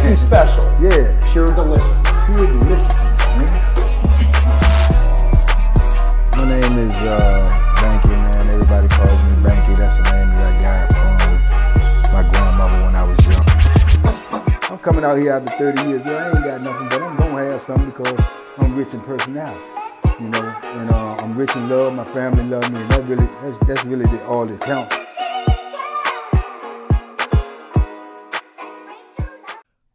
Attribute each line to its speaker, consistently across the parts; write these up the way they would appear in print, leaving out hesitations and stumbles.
Speaker 1: Too special.
Speaker 2: Yeah.
Speaker 1: Pure deliciousness.
Speaker 2: Pure deliciousness, man. My name is Banky, man. Everybody calls me Banky. That's the name that I got from my grandmother when I was young. I'm coming out here after 30 years. Yeah, I ain't got nothing, but I'm gonna have something because I'm rich in personality, you know. And I'm rich in love. My family love me, and that's really all that counts.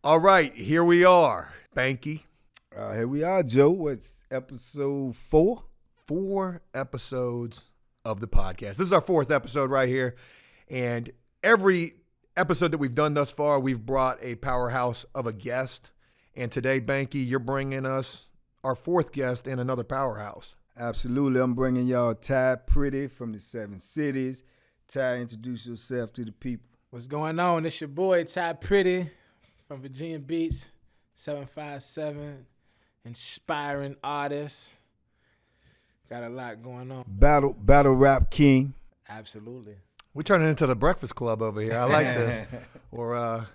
Speaker 3: All right, here we are, Banky.
Speaker 2: Here we are, Joe. What's episode 4?
Speaker 3: 4 episodes of the podcast. This is our 4th episode right here. And every episode that we've done thus far, we've brought a powerhouse of a guest. And today, Banky, you're bringing us our 4th guest and another powerhouse.
Speaker 2: Absolutely. I'm bringing y'all Ty Pretty from the 7 cities. Ty, introduce yourself to the people.
Speaker 4: What's going on? It's your boy, Ty Pretty from Virginia Beach, 757, inspiring artist. Got a lot going on.
Speaker 2: Battle rap king.
Speaker 4: Absolutely.
Speaker 3: We turn it into the Breakfast Club over here. I like this. Or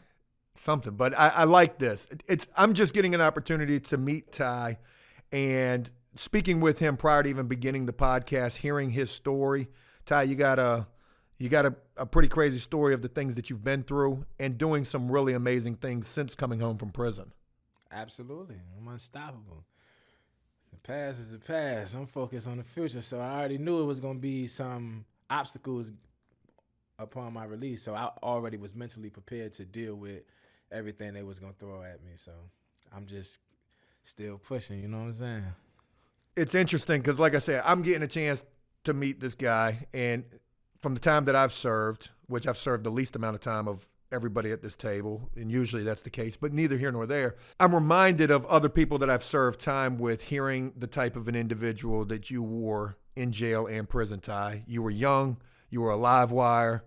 Speaker 3: something. But I like this. I'm just getting an opportunity to meet Ty and speaking with him prior to even beginning the podcast, hearing his story. Ty, you got a pretty crazy story of the things that you've been through and doing some really amazing things since coming home from prison.
Speaker 4: Absolutely. I'm unstoppable. The past is the past. I'm focused on the future. So I already knew it was going to be some obstacles upon my release. So I already was mentally prepared to deal with everything they was going to throw at me. So I'm just still pushing, you know what I'm saying?
Speaker 3: It's interesting because, like I said, I'm getting a chance to meet this guy. And from the time that I've served, which I've served the least amount of time of everybody at this table, and usually that's the case, but neither here nor there, I'm reminded of other people that I've served time with, hearing the type of an individual that you were in jail and prison, Ty. You were young, you were a live wire,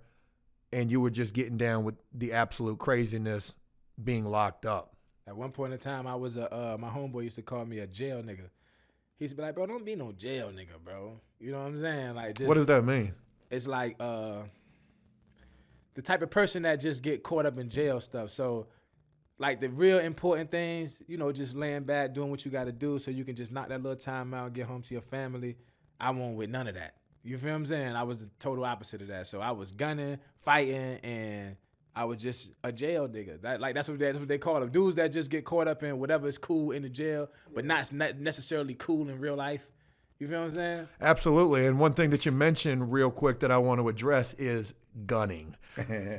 Speaker 3: and you were just getting down with the absolute craziness being locked up.
Speaker 4: At one point in time, I was my homeboy used to call me a jail nigga. He used to be like, bro, don't be no jail nigga, bro. You know what I'm saying? Like, just,
Speaker 3: what does that mean?
Speaker 4: It's like the type of person that just get caught up in jail stuff. So, like, the real important things, you know, just laying back, doing what you got to do so you can just knock that little time out, get home to your family. I won't with none of that. You feel what I'm saying? I was the total opposite of that. So I was gunning, fighting, and I was just a jail nigga. That's what they call them. Dudes that just get caught up in whatever is cool in the jail, but not necessarily cool in real life. You feel what I'm saying?
Speaker 3: Absolutely. And one thing that you mentioned real quick that I want to address is gunning.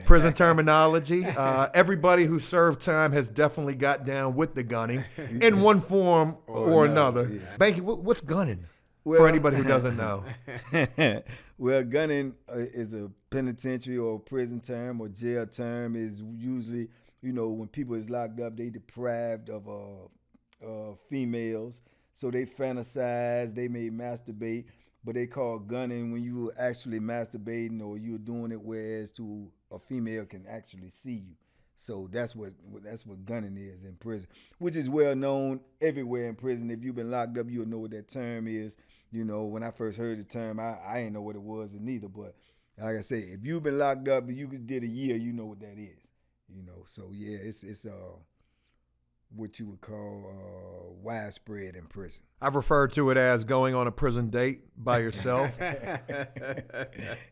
Speaker 3: Prison terminology. Everybody who served time has definitely got down with the gunning in one form or another. Yeah. Banky, what's gunning? For anybody who doesn't know.
Speaker 2: Well, gunning is a penitentiary or prison term or jail term. Is usually, you know, when people is locked up, they deprived of females. So they fantasize, they may masturbate, but they call gunning when you actually masturbating or you're doing it whereas to a female can actually see you. So that's what gunning is in prison, which is well known everywhere in prison. If you've been locked up, you'll know what that term is. You know, when I first heard the term, I didn't know what it was neither. But like I say, if you've been locked up and you did a year, you know what that is. You know, so yeah, it's what you would call widespread in prison.
Speaker 3: I've referred to it as going on a prison date by yourself.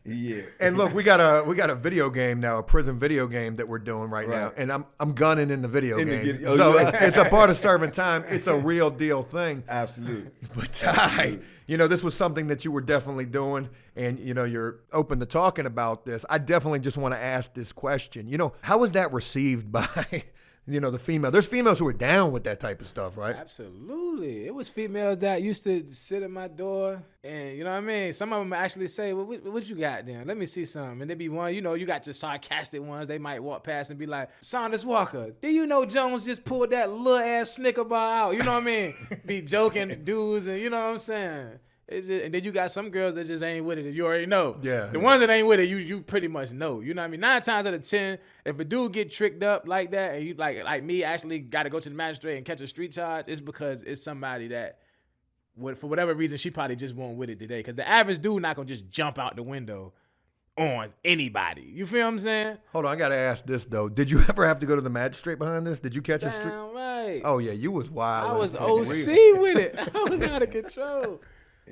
Speaker 2: Yeah.
Speaker 3: And look, we got a video game now, a prison video game that we're doing right now, and I'm gunning in the video game. So it's a part of serving time. It's a real deal thing.
Speaker 2: Absolutely.
Speaker 3: But Ty, you know, this was something that you were definitely doing, and you know, you're open to talking about this. I definitely just want to ask this question. You know, how was that received by you know, the female? There's females who are down with that type of stuff, right?
Speaker 4: Absolutely. It was females that used to sit at my door and, you know what I mean? Some of them actually say, well, what you got then? Let me see some. And there be one, you know, you got your sarcastic ones. They might walk past and be like, Saunders Walker, do you know Jones just pulled that little ass Snicker bar out? You know what I mean? Be joking dudes and you know what I'm saying? It's just, and then you got some girls that just ain't with it. You already know.
Speaker 3: Yeah.
Speaker 4: The ones that ain't with it, you pretty much know. You know what I mean? 9 times out of 10, if a dude get tricked up like that, and you like me actually got to go to the magistrate and catch a street charge, it's because it's somebody that, for whatever reason, she probably just won't with it today. Because the average dude not gonna just jump out the window on anybody. You feel what I'm saying?
Speaker 3: Hold on, I gotta ask this though. Did you ever have to go to the magistrate behind this? Did you catch a street?
Speaker 4: Damn right.
Speaker 3: Oh yeah, you was wild.
Speaker 4: I was
Speaker 3: for real.
Speaker 4: OC with it. I was out of control.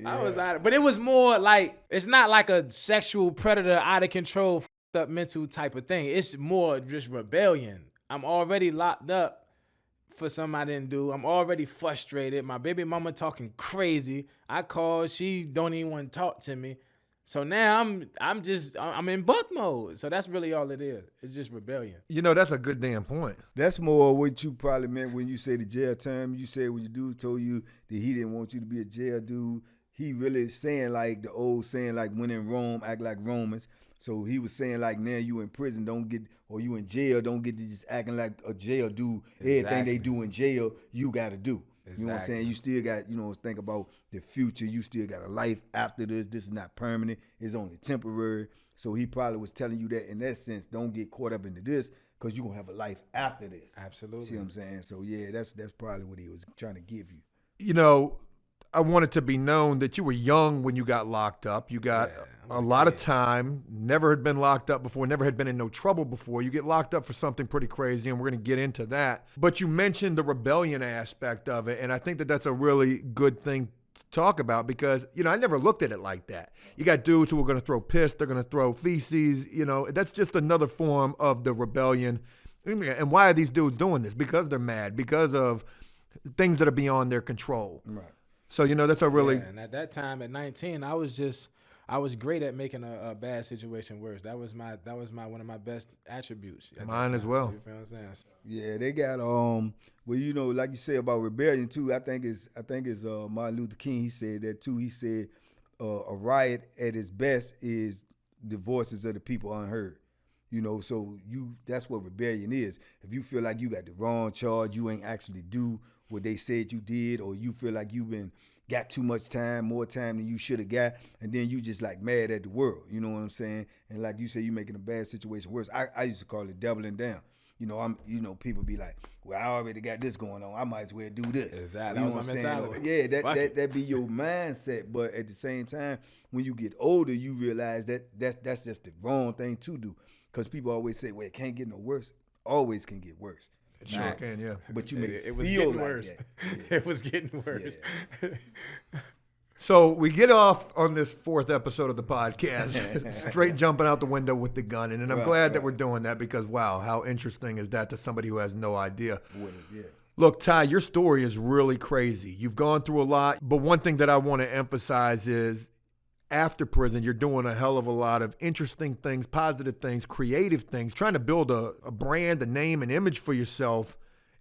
Speaker 4: I was out of, but it was more like, it's not like a sexual predator out of control, f***ed up mental type of thing. It's more just rebellion. I'm already locked up for something I didn't do. I'm already frustrated. My baby mama talking crazy. I called, she don't even want to talk to me. So now I'm in buck mode. So that's really all it is. It's just rebellion.
Speaker 3: You know, that's a good damn point.
Speaker 2: That's more what you probably meant when you say the jail term. You said when your dude told you that he didn't want you to be a jail dude. He really saying like the old saying, like when in Rome, act like Romans. So he was saying like, now you in prison, don't get, or you in jail, don't get to just acting like a jail dude. Everything they do in jail, you got to do. You know what I'm saying? You still got, think about the future. You still got a life after this. This is not permanent. It's only temporary. So he probably was telling you that in that sense, don't get caught up into this because you're going to have a life after this.
Speaker 4: Absolutely.
Speaker 2: See what I'm saying? So, yeah, that's probably what he was trying to give you.
Speaker 3: You know, I want it to be known that you were young when you got locked up. You got a lot of time, never had been locked up before, never had been in no trouble before. You get locked up for something pretty crazy, and we're going to get into that. But you mentioned the rebellion aspect of it, and I think that that's a really good thing to talk about because, I never looked at it like that. You got dudes who are going to throw piss, they're going to throw feces, that's just another form of the rebellion. And why are these dudes doing this? Because they're mad, because of things that are beyond their control.
Speaker 2: Right.
Speaker 3: So, that's a really...
Speaker 4: Yeah, and at that time, at 19, I was great at making a bad situation worse. That was one of my best attributes.
Speaker 3: Mine as well.
Speaker 4: You feel what I'm saying? So.
Speaker 2: Yeah, they got like you say about rebellion too. I think it's Martin Luther King. He said that too. He said a riot at its best is the voices of the people unheard. So that's what rebellion is. If you feel like you got the wrong charge, you ain't actually do what they said you did, or you feel like got too much time, more time than you should have got, and then you just like mad at the world. You know what I'm saying? And like you say, you making a bad situation worse. I used to call it doubling down. People be like, well, I already got this going on. I might as well do this.
Speaker 4: Exactly.
Speaker 2: You know what I'm saying? Yeah, that be your mindset. But at the same time, when you get older, you realize that's just the wrong thing to do. Because people always say, well, it can't get no worse. Always can get worse.
Speaker 3: It sure can, yeah.
Speaker 2: But you make it
Speaker 4: was
Speaker 2: feel
Speaker 4: getting
Speaker 2: like
Speaker 4: worse.
Speaker 2: that.
Speaker 4: Yeah. It was getting worse.
Speaker 2: Yeah.
Speaker 3: So we get off on this 4th episode of the podcast, straight jumping out the window with the gun. And I'm glad that we're doing that because, wow, how interesting is that to somebody who has no idea? Look, Ty, your story is really crazy. You've gone through a lot. But one thing that I want to emphasize is after prison, you're doing a hell of a lot of interesting things, positive things, creative things, trying to build a brand, a name, an image for yourself,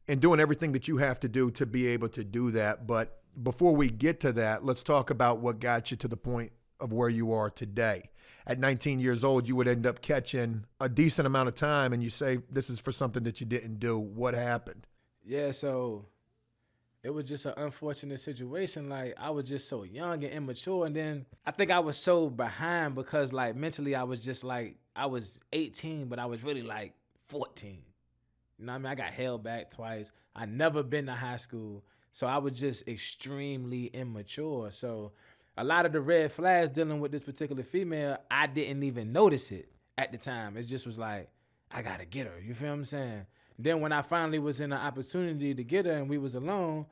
Speaker 3: and doing everything that you have to do to be able to do that. But before we get to that, let's talk about what got you to the point of where you are today. At 19 years old, you would end up catching a decent amount of time, and you say this is for something that you didn't do. What happened?
Speaker 4: Yeah, so it was just an unfortunate situation. Like, I was just so young and immature. And then I think I was so behind because, like, mentally I was just like, I was 18, but I was really like 14. You know what I mean? I got held back twice. I never been to high school. So I was just extremely immature. So a lot of the red flags dealing with this particular female, I didn't even notice it at the time. It just was like, I got to get her. You feel what I'm saying? Then when I finally was in the opportunity to get her and we was alone,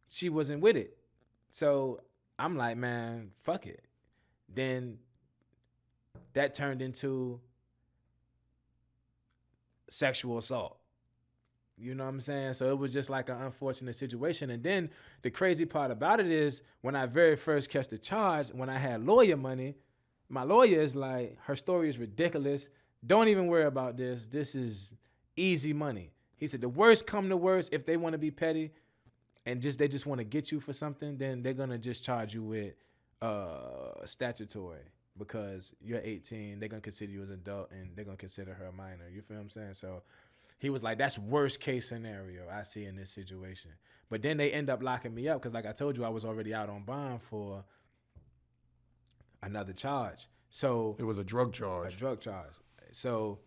Speaker 4: she wasn't with it. So I'm like, man, fuck it. Then that turned into sexual assault. You know what I'm saying? So it was just like an unfortunate situation. And then the crazy part about it is when I very first catch the charge, when I had lawyer money, my lawyer is like, her story is ridiculous. Don't even worry about this. This is easy money. He said the worst come to worst, if they want to be petty and they just want to get you for something, then they're going to just charge you with statutory because you're 18. They're going to consider you as an adult and they're going to consider her a minor. You feel what I'm saying? So he was like, that's worst case scenario I see in this situation. But then they end up locking me up because, like I told you, I was already out on bond for another charge. So
Speaker 3: it was a drug charge.
Speaker 4: A drug charge. So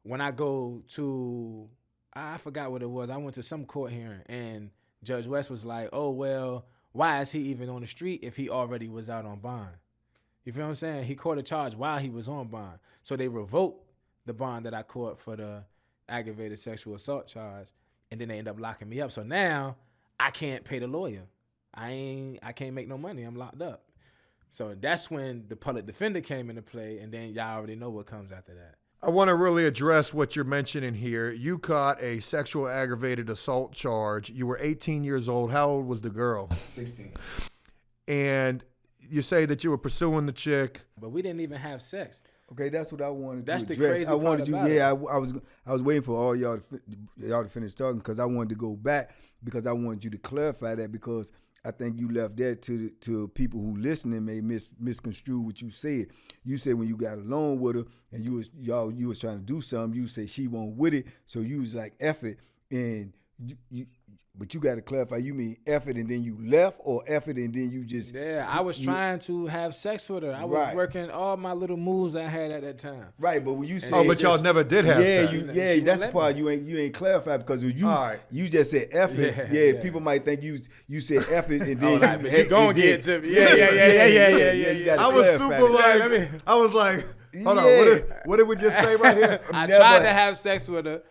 Speaker 4: when I go to, I forgot what it was. I went to some court hearing and Judge West was like, oh, well, why is he even on the street if he already was out on bond? You feel what I'm saying? He caught a charge while he was on bond. So they revoked the bond that I caught for the aggravated sexual assault charge, and then they end up locking me up. So now I can't pay the lawyer. I can't make no money. I'm locked up. So that's when the public defender came into play, and then y'all already know what comes after that.
Speaker 3: I want to really address what you're mentioning here. You caught a sexual aggravated assault charge. You were 18 years old. How old was the girl?
Speaker 2: 16.
Speaker 3: And you say that you were pursuing the chick.
Speaker 4: But we didn't even have sex.
Speaker 2: Okay, that's what I wanted
Speaker 4: That's
Speaker 2: to
Speaker 4: the
Speaker 2: address.
Speaker 4: crazy
Speaker 2: I wanted
Speaker 4: part
Speaker 2: you.
Speaker 4: about
Speaker 2: Yeah, I was waiting for all y'all to finish talking because I wanted to go back because I wanted you to clarify that because I think you left that to people who listening may misconstrue what you said. You said when you got along with her and you was trying to do something, you say she won't with it, so you was like F it, and but you got to clarify. You mean F it and then you left, or F it and then you just?
Speaker 4: Yeah, I was trying to have sex with her. I was working all my little moves I had at that time.
Speaker 2: Right, but when you say,
Speaker 3: but y'all never did have sex.
Speaker 2: That's the part you ain't clarified because you just said F it. Yeah, people might think you said F it and then
Speaker 4: you gonna get to me. Yeah.
Speaker 3: I was super like, I was like, hold on, what did we just say right here?
Speaker 4: I tried to have sex with her.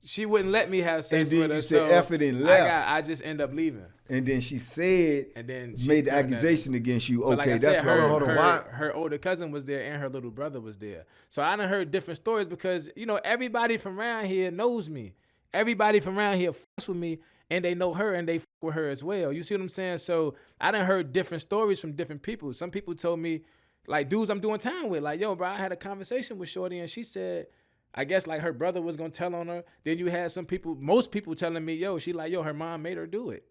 Speaker 4: She wouldn't let me have sex with her.
Speaker 2: You said F it and left.
Speaker 4: I just end up leaving.
Speaker 2: And then she said,
Speaker 4: and then she
Speaker 2: made the accusation against you. Okay,
Speaker 4: like
Speaker 2: that's
Speaker 4: said,
Speaker 2: hold on.
Speaker 4: Her older cousin was there and her little brother was there. So I done heard different stories because, everybody from around here knows me. Everybody from around here fucks with me and they know her and they fuck with her as well. You see what I'm saying? So I done heard different stories from different people. Some people told me, like dudes I'm doing time with, like, yo, bro, I had a conversation with Shorty and she said, I guess like her brother was gonna tell on her. Then you had most people telling me, yo, she like, yo, her mom made her do it.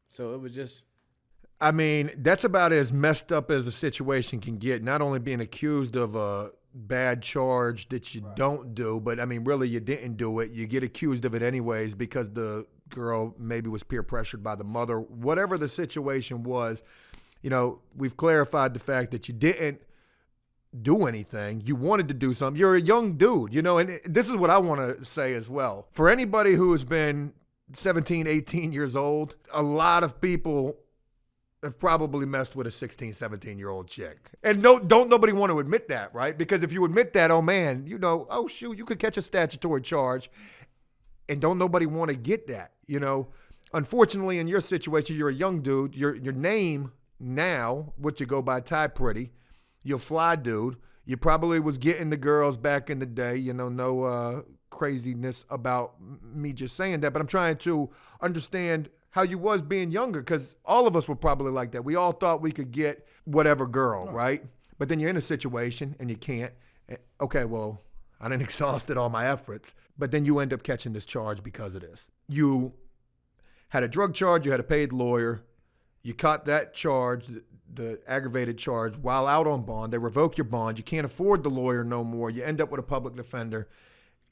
Speaker 4: So it was just.
Speaker 3: I mean, that's about as messed up as a situation can get. Not only being accused of a bad charge that you don't do, but I mean, really you didn't do it. You get accused of it anyways because the girl maybe was peer pressured by the mother. Whatever the situation was, we've clarified the fact that you didn't do anything. You wanted to do something. You're a young dude, and this is what I want to say as well. For anybody who has been 17, 18 years old, a lot of people have probably messed with a 16, 17-year-old chick. And don't nobody want to admit that, right? Because if you admit that, oh man, oh shoot, you could catch a statutory charge, and don't nobody want to get that, Unfortunately, in your situation, you're a young dude. Your name now, what you go by, Ty Pretty, you're a fly dude. You probably was getting the girls back in the day, no craziness about me just saying that, but I'm trying to understand how you was being younger because all of us were probably like that. We all thought we could get whatever girl, right? But then you're in a situation and you can't. Okay, well, I didn't exhausted all my efforts, but then you end up catching this charge because of this. You had a drug charge, you had a paid lawyer, you caught that charge, the aggravated charge, while out on bond. They revoke your bond. You can't afford the lawyer no more. You end up with a public defender.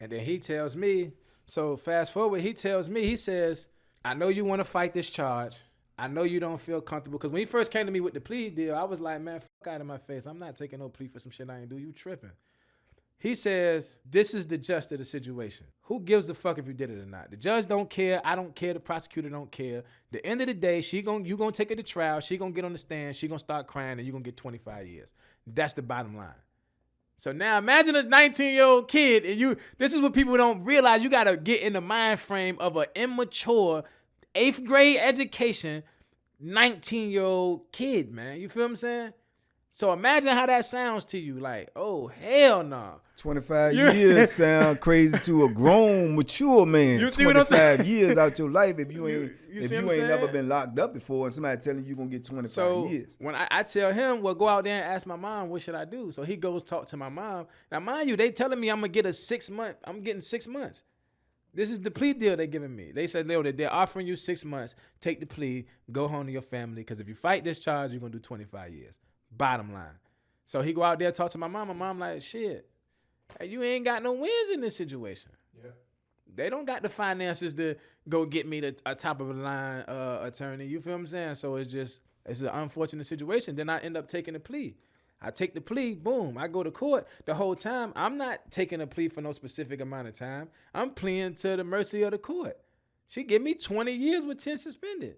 Speaker 4: And then he tells me, so fast forward, he tells me, he says, I know you want to fight this charge. I know you don't feel comfortable. Because when he first came to me with the plea deal, I was like, man, fuck out of my face. I'm not taking no plea for some shit I ain't do. You tripping. He says, this is the gist of the situation. Who gives a fuck if you did it or not? The judge don't care. I don't care. The prosecutor don't care. The end of the day, you gonna take her to trial. She gonna get on the stand. She gonna start crying, and you gonna get 25 years. That's the bottom line. So now imagine a 19-year-old kid, and this is what people don't realize. You gotta get in the mind frame of an immature 8th grade education, 19-year-old kid, man. You feel what I'm saying? So imagine how that sounds to you. Like, oh, hell no. Nah.
Speaker 2: 25 years sound crazy to a grown, mature man.
Speaker 4: You see what I'm saying?
Speaker 2: 25 years out your life if you ain't never been locked up before and somebody telling you going to get 25 years.
Speaker 4: When I tell him, well, go out there and ask my mom, what should I do? So he goes talk to my mom. Now, mind you, they telling me I'm going to get I'm getting 6 months. This is the plea deal they're giving me. They said, Leo, they're offering you 6 months. Take the plea. Go home to your family. Because if you fight this charge, you're going to do 25 years. Bottom line. So he go out there, talk to my mom. My mom like, shit, hey, you ain't got no wins in this situation. Yeah. They don't got the finances to go get me a top of the line attorney. You feel what I'm saying? So it's an unfortunate situation. Then I end up taking a plea. I take the plea, boom. I go to court. The whole time, I'm not taking a plea for no specific amount of time. I'm pleading to the mercy of the court. She give me 20 years with 10 suspended.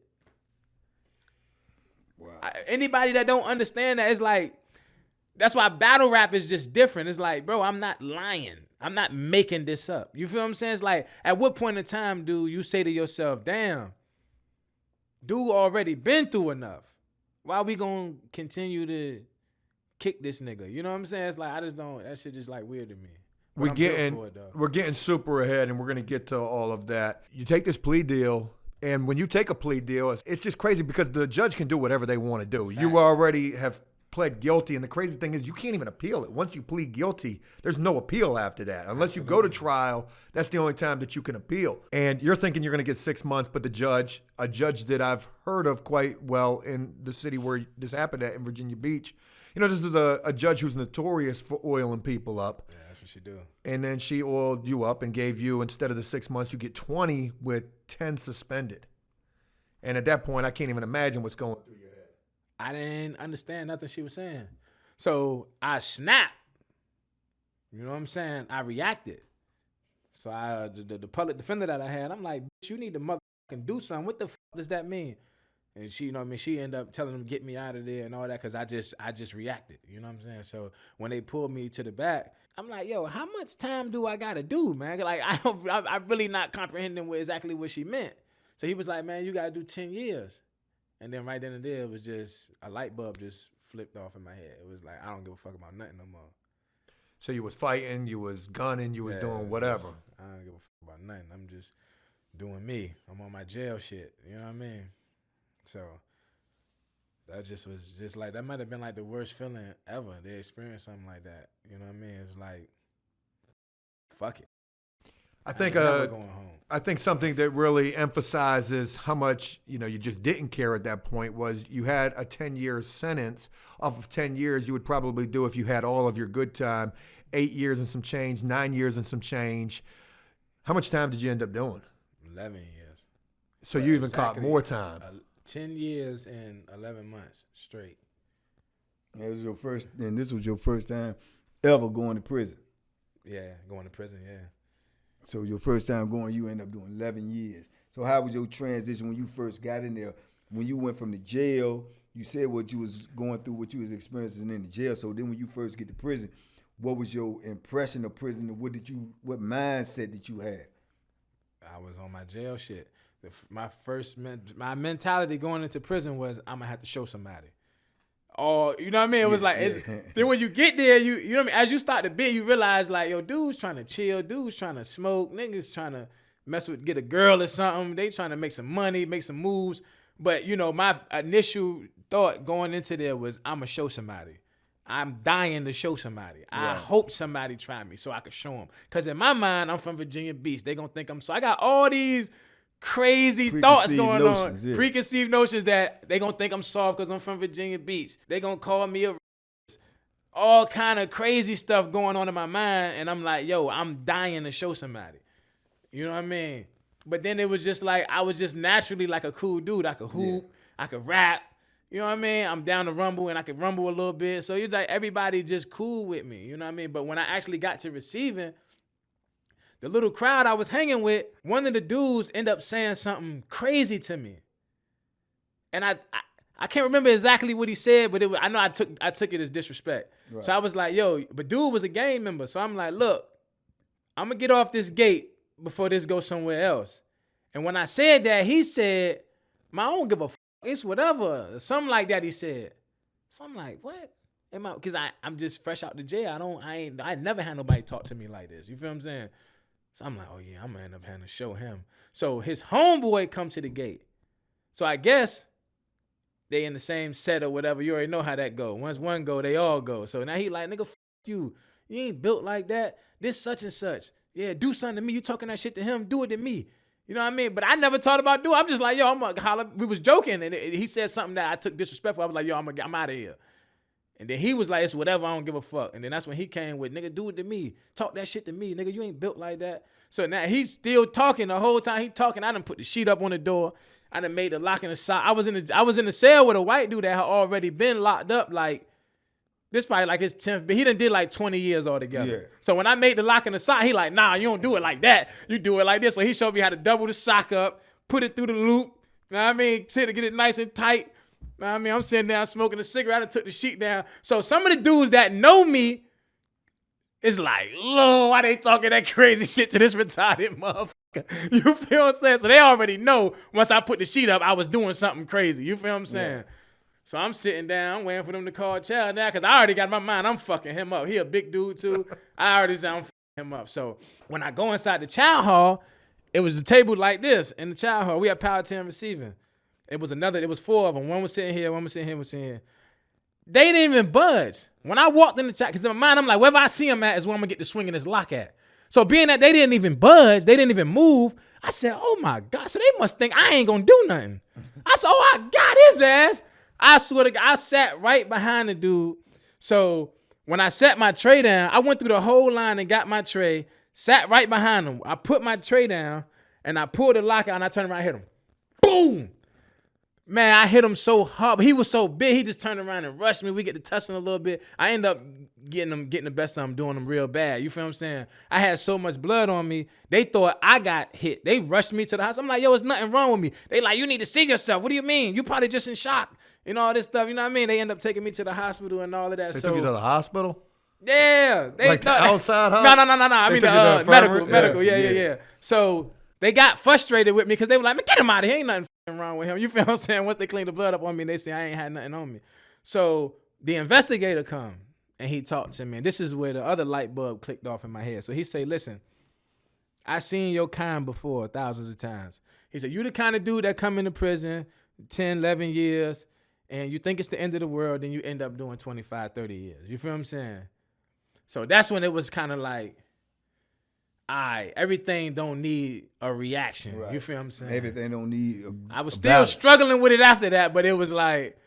Speaker 4: Wow. Anybody that don't understand that, it's like, That's why battle rap is just different. It's like, bro, I'm not lying. I'm not making this up. You feel what I'm saying? It's like, at what point in time do you say to yourself, damn, dude already been through enough. Why we gonna continue to kick this nigga? You know what I'm saying? It's like, I just don't, that shit just like weird to me. But
Speaker 3: We're getting super ahead, and we're gonna get to all of that. You take this plea deal, and when you take a plea deal, it's just crazy because the judge can do whatever they want to do.
Speaker 4: Facts.
Speaker 3: You already have pled guilty, and the crazy thing is you can't even appeal it. Once you plead guilty, there's no appeal after that. Unless you go to trial, that's the only time that you can appeal. And you're thinking you're going to get 6 months, but a judge that I've heard of quite well in the city where this happened at in Virginia Beach, this is a judge who's notorious for oiling people up.
Speaker 4: Yeah, that's what she do.
Speaker 3: And then she oiled you up and gave you, instead of the 6 months, you get 20 with 10 suspended. And at that point, I can't even imagine what's going through your head.
Speaker 4: I didn't understand nothing she was saying. So I snapped. You know what I'm saying? I reacted. So the public defender that I had, I'm like, bitch, you need to motherfucking do something. What the fuck does that mean? And she, she ended up telling them get me out of there and all that because I just reacted. You know what I'm saying? So when they pulled me to the back, I'm like, yo, how much time do I gotta do, man? Like I'm really not comprehending exactly what she meant. So he was like, man, you gotta do 10 years. And then right then and there, it was just a light bulb just flipped off in my head. It was like, I don't give a fuck about nothing no more.
Speaker 3: So you was fighting, you was gunning, you was doing whatever.
Speaker 4: I don't give a fuck about nothing. I'm just doing me. I'm on my jail shit. You know what I mean? So that just was just like, that might have been like the worst feeling ever to experience something like that. You know what I mean? It was like, fuck it.
Speaker 3: I think
Speaker 4: never going home.
Speaker 3: I think something that really emphasizes how much, you just didn't care at that point was you had a 10-year sentence. Off of 10 years, you would probably do, if you had all of your good time, 8 years and some change, 9 years and some change. How much time did you end up doing?
Speaker 4: 11 years.
Speaker 3: So you even caught more time.
Speaker 4: 10 years and 11 months straight.
Speaker 2: This was your first time ever going to prison.
Speaker 4: Yeah, going to prison, yeah.
Speaker 2: So your first time going, you end up doing 11 years. So how was your transition when you first got in there? When you went from the jail, you said what you was going through, what you was experiencing in the jail. So then when you first get to prison, what was your impression of prison? And what mindset did you have?
Speaker 4: I was on my jail shit. My mentality going into prison was, I'm gonna have to show somebody. Oh, you know what I mean? It was like, then when you get there, you know what I mean? As you start to bid, you realize like, yo, dude's trying to chill, dude's trying to smoke, niggas trying to get a girl or something. They trying to make some money, make some moves. But, my initial thought going into there was, I'm gonna show somebody. I'm dying to show somebody. Right. I hope somebody try me so I can show them. Because in my mind, I'm from Virginia Beach. They gonna think I'm so. I got all these crazy thoughts going on. Yeah. Preconceived notions that they gonna think I'm soft because I'm from Virginia Beach. They gonna call me a all kind of crazy stuff going on in my mind. And I'm like, yo, I'm dying to show somebody. You know what I mean? But then it was just like, I was just naturally like a cool dude. I could hoop, I could rap. You know what I mean? I'm down to rumble and I could rumble a little bit. So it's like everybody just cool with me. You know what I mean? But when I actually got to receiving, the little crowd I was hanging with, one of the dudes ended up saying something crazy to me. And I can't remember exactly what he said, but I know I took it as disrespect. Right. So I was like, yo, but dude was a gang member. So I'm like, look, I'm going to get off this gate before this goes somewhere else. And when I said that, he said, I don't give a fuck. It's whatever. Something like that he said. So I'm like, what? Because I'm just fresh out the jail. I never had nobody talk to me like this. You feel what I'm saying? So I'm like, oh yeah, I'm gonna end up having to show him. So his homeboy come to the gate. So I guess they in the same set or whatever. You already know how that go. Once one go, they all go. So now he like, nigga, f you. You ain't built like that. This such and such. Yeah, do something to me. You talking that shit to him, do it to me. You know what I mean? But I never thought about doing. I'm just like, yo, I'm gonna holler. We was joking, and he said something that I took disrespectful. I was like, yo, I'm out of here. And then he was like, it's whatever, I don't give a fuck. And then that's when he came with, nigga, do it to me. Talk that shit to me. Nigga, you ain't built like that. So now he's still talking the whole time he talking. I done put the sheet up on the door. I done made the lock in the sock. I was in the cell with a white dude that had already been locked up. Like, this probably like his 10th, but he done did like 20 years altogether. Yeah. So when I made the lock in the sock, he like, nah, you don't do it like that. You do it like this. So he showed me how to double the sock up, put it through the loop. You know what I mean? To get it nice and tight. Man, I mean, I'm sitting down smoking a cigarette. I took the sheet down. So some of the dudes that know me is like, Lord, why they talking that crazy shit to this retarded motherfucker? You feel what I'm saying? So they already know once I put the sheet up, I was doing something crazy. You feel what I'm saying? Yeah. So I'm sitting down, I'm waiting for them to call Chad now because I already got in my mind, I'm fucking him up. He a big dude too. I already said I'm fucking him up. So when I go inside the child hall, it was a table like this in the child hall. We had power 10 receiving. It was 4 of them. One was sitting here, one was sitting here, one was sitting here. They didn't even budge. When I walked in the chat, because in my mind, I'm like, wherever I see him at is where I'm going to get the swing in this lock at. So being that they didn't even budge, they didn't even move, I said, oh my God. So they must think I ain't going to do nothing. I said, oh, I got his ass. I swear to God, I sat right behind the dude. So when I set my tray down, I went through the whole line and got my tray, sat right behind him. I put my tray down, and I pulled the lock out, and I turned around and hit him. Boom! Man, I hit him so hard. He was so big, he just turned around and rushed me. We get to tussling a little bit. I end up getting the best of him, doing him real bad. You feel what I'm saying? I had so much blood on me, they thought I got hit. They rushed me to the hospital. I'm like, yo, there's nothing wrong with me. They like, you need to see yourself. What do you mean? You probably just in shock and all this stuff. You know what I mean? They end up taking me to the hospital and all of that.
Speaker 3: They took you to the hospital?
Speaker 4: Yeah. They
Speaker 3: like
Speaker 4: thought,
Speaker 3: the outside hospital?
Speaker 4: No. I mean, the medical. Yeah. So they got frustrated with me because they were like, man, get him out of here. Ain't nothing wrong with him. You feel what I'm saying? Once they clean the blood up on me, they say I ain't had nothing on me. So the investigator come and he talked to me. And this is where the other light bulb clicked off in my head. So he say, listen, I seen your kind before thousands of times. He said, you the kind of dude that come into prison 10, 11 years, and you think it's the end of the world, then you end up doing 25, 30 years. You feel what I'm saying? So that's when it was kind of like, everything don't need a reaction. Right. You feel what I'm saying?
Speaker 2: Everything don't need
Speaker 4: I was still struggling with it after that, but it was like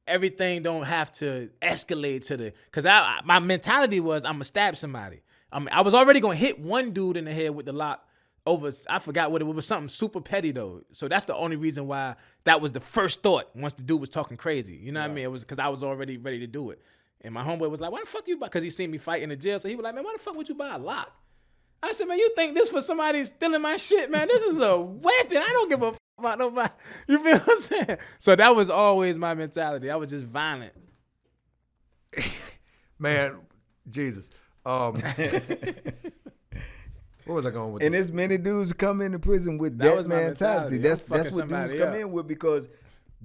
Speaker 4: everything don't have to escalate to the, because my mentality was I'm going to stab somebody. I was already going to hit one dude in the head with the lock over, I forgot what it was, something super petty though. So that's the only reason why that was the first thought once the dude was talking crazy. You know what I mean? It was because I was already ready to do it. And my homeboy was like, why the fuck you buy? Because he seen me fight in the jail. So he was like, man, why the fuck would you buy a lock? I said, man, you think this for somebody stealing my shit, man? This is a weapon. I don't give a fuck about nobody. You feel what I'm saying? So that was always my mentality. I was just violent.
Speaker 3: Man, Jesus. Where was I going with
Speaker 2: and
Speaker 3: this?
Speaker 2: there's many dudes come into prison with that mentality. That's what dudes come in with because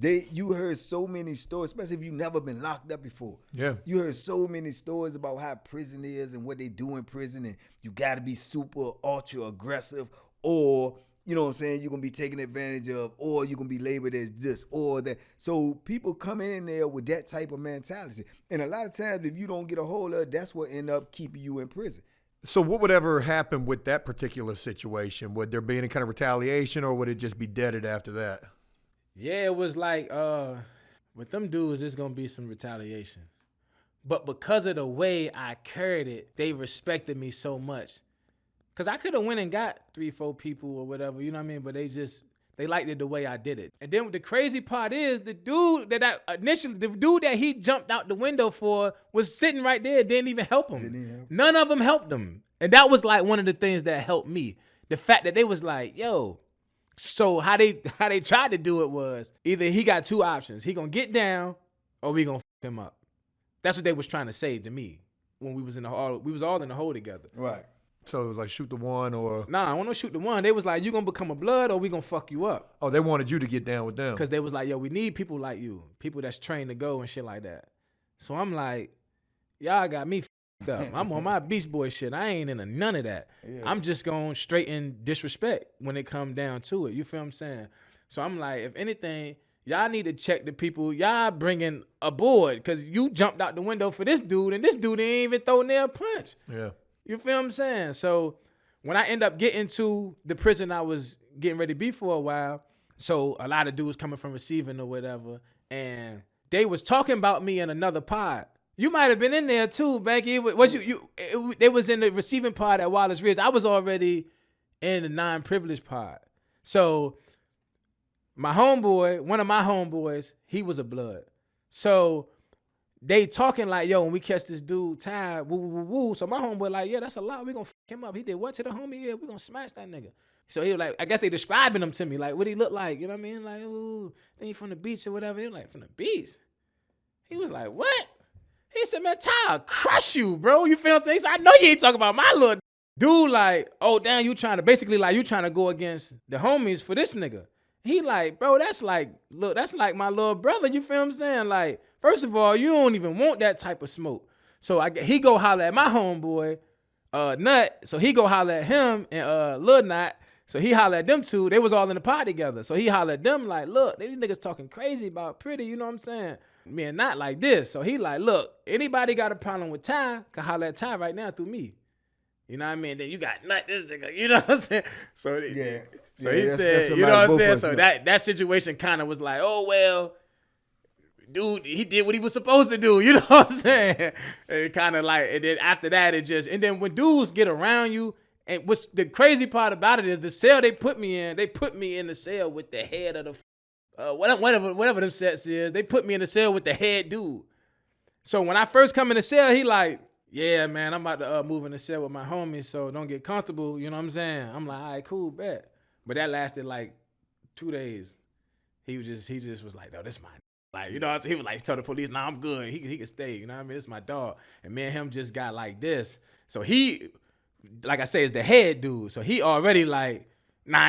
Speaker 2: you heard so many stories, especially if you've never been locked up before.
Speaker 3: Yeah.
Speaker 2: You heard so many stories about how prison is and what they do in prison, and you got to be super ultra aggressive, or you know what I'm saying, you're going to be taken advantage of, or you're going to be labeled as this or that. So people come in there with that type of mentality. And a lot of times if you don't get a hold of it, that's what end up keeping you in prison.
Speaker 3: So what would ever happen with that particular situation? Would there be any kind of retaliation, or would it just be deaded after that?
Speaker 4: Yeah, it was like, with them dudes, there's going to be some retaliation. But because of the way I carried it, they respected me so much. Because I could have went and got 3-4 people or whatever, you know what I mean? But they liked it the way I did it. And then the crazy part is the dude that he jumped out the window for was sitting right there, didn't even help him. None of them helped him. And that was like one of the things that helped me. The fact that they was like, yo. So how they tried to do it was either he got two options. He gonna get down or we gonna f him up. That's what they was trying to say to me when we was in the hall. We was all in the hole together.
Speaker 2: Right.
Speaker 3: So it was like shoot the one or...
Speaker 4: Nah, I want to shoot the one. They was like, you gonna become a blood or we gonna fuck you up.
Speaker 3: Oh, they wanted you to get down with them.
Speaker 4: Because they was like, yo, we need people like you. People that's trained to go and shit like that. So I'm like, y'all got me f***ed up. I'm on my Beast Boy shit. I ain't into none of that. Yeah. I'm just going straight in disrespect when it come down to it. You feel what I'm saying? So I'm like, if anything, y'all need to check the people y'all bringing aboard because you jumped out the window for this dude and this dude ain't even throw near a punch.
Speaker 3: Yeah.
Speaker 4: You feel what I'm saying? So when I end up getting to the prison I was getting ready to be for a while, so a lot of dudes coming from receiving or whatever, and they was talking about me in another pod. You might have been in there too, Banky. They was in the receiving pod at Wallace Ridge. I was already in the non-privileged pod. So my homeboy, one of my homeboys, he was a blood. So they talking like, yo, when we catch this dude tied, woo, woo, woo, woo. So my homeboy like, yeah, that's a lot. We gonna fuck him up. He did what to the homie? Yeah, we gonna smash that nigga. So he was like, I guess they describing him to me, like what he looked like. You know what I mean? Like, ooh, then he from the beach or whatever. They were like, from the beach. He was like, what? He said, man, Ty, crush you, bro. You feel what I'm saying? He said, I know you ain't talking about my little dude. Like, oh, damn, you trying to go against the homies for this nigga. He like, bro, that's like my little brother. You feel what I'm saying? Like, first of all, you don't even want that type of smoke. So he go holler at my homeboy, Nut. So he go holler at him and Lil Nut. So he hollered at them two. They was all in the pod together. So he hollered at them like, look, these niggas talking crazy about Pretty. You know what I'm saying? Me and Not like this. So he like, look, anybody got a problem with Ty can holler at Ty right now through me. You know what I mean? Then you got Nut, this nigga. You know what I'm saying? So
Speaker 2: Yeah.
Speaker 4: So
Speaker 2: Yeah,
Speaker 4: he
Speaker 2: that's
Speaker 4: said, you know what I'm saying? So
Speaker 2: know.
Speaker 4: that situation kind of was like, oh, well, dude, he did what he was supposed to do. You know what I'm saying? And kind of like, and then after that, and then when dudes get around you, and what's the crazy part about it is the cell they put me in the cell with the head of the, whatever them sets is. They put me in the cell with the head dude. So when I first come in the cell, he like, yeah, man, I'm about to move in the cell with my homies, so don't get comfortable. You know what I'm saying? I'm like, all right, cool, bet. But that lasted like 2 days. He just was like, no, this mine. Like, you know what I'm saying? He was like, tell the police, nah, I'm good. He can stay. You know what I mean? It's my dog. And me and him just got like this. So he, like I say, is the head dude. So he already like, nah,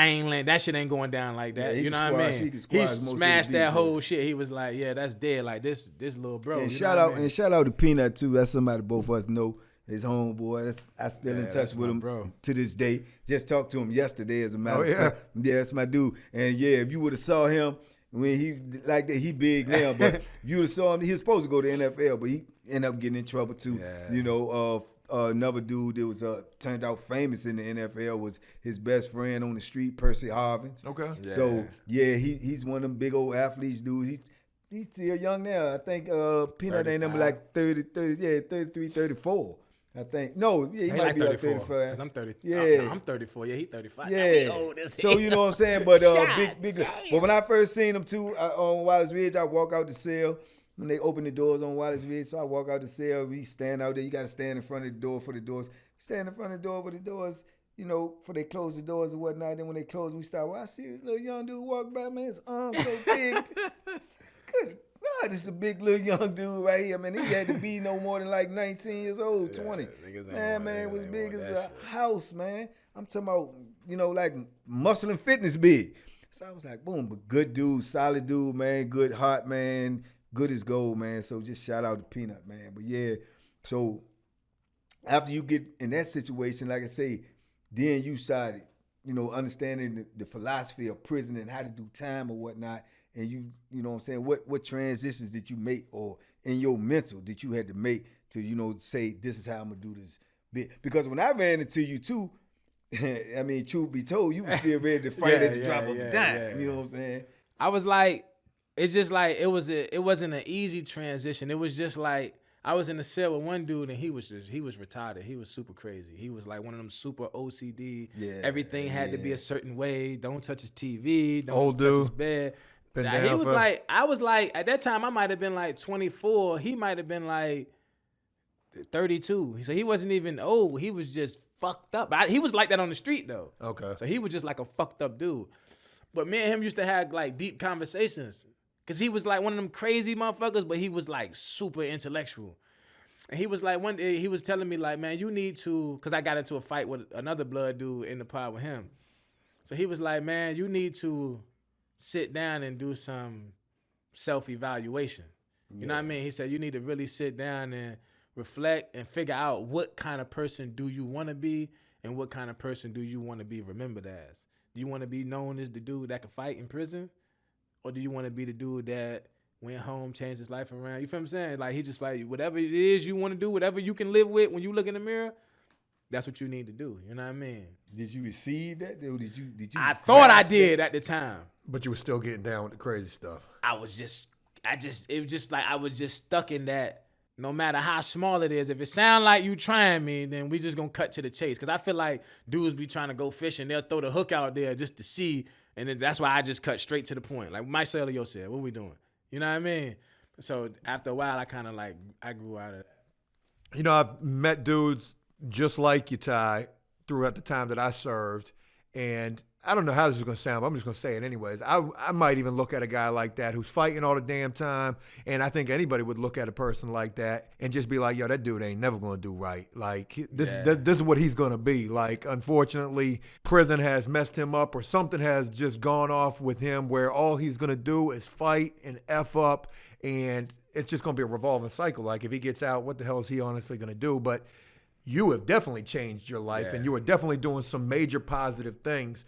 Speaker 4: that shit ain't going down like that.
Speaker 2: Yeah,
Speaker 4: you know what I mean? He smashed that whole shit. He was like, yeah, that's dead. Like this little bro.
Speaker 2: And
Speaker 4: you
Speaker 2: shout
Speaker 4: know
Speaker 2: out
Speaker 4: what I mean?
Speaker 2: and shout out to Peanut too. That's somebody both of us know. His homeboy. I still in touch with him to this day. Just talked to him yesterday, as a matter of fact. Yeah, that's my dude. And yeah, if you would have saw him when he like that, he big now. But if you would have saw him, he was supposed to go to NFL, but he ended up getting in trouble too.
Speaker 4: Yeah.
Speaker 2: You know, another dude that was turned out famous in the NFL was his best friend on the street, Percy Harvins.
Speaker 3: Okay.
Speaker 4: Yeah.
Speaker 2: So yeah, he's one of them big old athletes, dudes. He's still young now. I think Peanut ain't number like 33, 34. I think. No, yeah, he might
Speaker 4: like
Speaker 2: be
Speaker 4: 34.
Speaker 2: like 35.
Speaker 4: Because I'm 30.
Speaker 2: Yeah.
Speaker 4: No, I'm 34. Yeah, he 35.
Speaker 2: Yeah.
Speaker 4: Now we old as
Speaker 2: So
Speaker 4: hell.
Speaker 2: you know what I'm saying? But big.
Speaker 4: damn.
Speaker 2: But when I first seen him too on Wallace Ridge, I walk out the cell when they open the doors on Wallace Ridge. So I walk out the cell. We stand out there. You got to stand in front of the door for the doors. Stand in front of the door for the doors. You know, for they close the doors and whatnot. Then when they close, we start. Well, I see this little young dude walk by. Man, his arms so big. Good God, this is a big little young dude right here. Man, he had to be no more than like 19 years old, 20. Man, it was big as a house, man. I'm talking about, you know, like muscle and fitness big. So I was like, boom, but good dude, solid dude, man, good heart, man, good as gold, man. So just shout out to Peanut, man. But yeah, so after you get in that situation, like I say, then you started, you know, understanding the philosophy of prison and how to do time or whatnot. And you know what I'm saying, what transitions did you make, or in your mental that you had to make to, you know, say, this is how I'm going to do this bit? Because when I ran into you too, I mean, truth be told, you were still ready to fight at the drop of a dime. You know what I'm saying?
Speaker 4: I was like, it's just like, it wasn't an easy transition. It was just like, I was in the cell with one dude and he was retarded. He was super crazy. He was like one of them super OCD. Yeah, everything had to be a certain way. Don't touch his TV. Don't touch his bed. He was like, I was like, at that time I might have been like 24. He might have been like 32. So he wasn't even old. He was just fucked up. He was like that on the street though.
Speaker 3: Okay.
Speaker 4: So he was just like a fucked up dude. But me and him used to have like deep conversations. Cause he was like one of them crazy motherfuckers, but he was like super intellectual. And he was like, one day he was telling me like, man, you need to, cause I got into a fight with another blood dude in the pod with him. So he was like, man, you need to sit down and do some self-evaluation. You know what I mean? He said, you need to really sit down and reflect and figure out what kind of person do you want to be and what kind of person do you want to be remembered as. Do you want to be known as the dude that could fight in prison? Or do you want to be the dude that went home, changed his life around? You feel what I'm saying? Like, he just like, whatever it is you want to do, whatever you can live with when you look in the mirror, that's what you need to do. You know what I mean?
Speaker 2: Did you receive that? Or did you
Speaker 4: I thought I did at the time.
Speaker 3: But you were still getting down with the crazy stuff.
Speaker 4: It was just like I was just stuck in that. No matter how small it is, if it sound like you trying me, then we just gonna cut to the chase. Cause I feel like dudes be trying to go fishing, they'll throw the hook out there just to see, and then that's why I just cut straight to the point. Like myself or yo said, what we doing? You know what I mean? So after a while, I kind of like I grew out of that.
Speaker 3: You know, I've met dudes just like you, Ty, throughout the time that I served, And I don't know how this is going to sound, but I'm just going to say it anyways. I might even look at a guy like that who's fighting all the damn time, and I think anybody would look at a person like that and just be like, yo, that dude ain't never going to do right. Like, this is what he's going to be. Like, unfortunately, prison has messed him up, or something has just gone off with him where all he's going to do is fight and F up, and it's just going to be a revolving cycle. Like, if he gets out, what the hell is he honestly going to do? But you have definitely changed your life, and you are definitely doing some major positive things.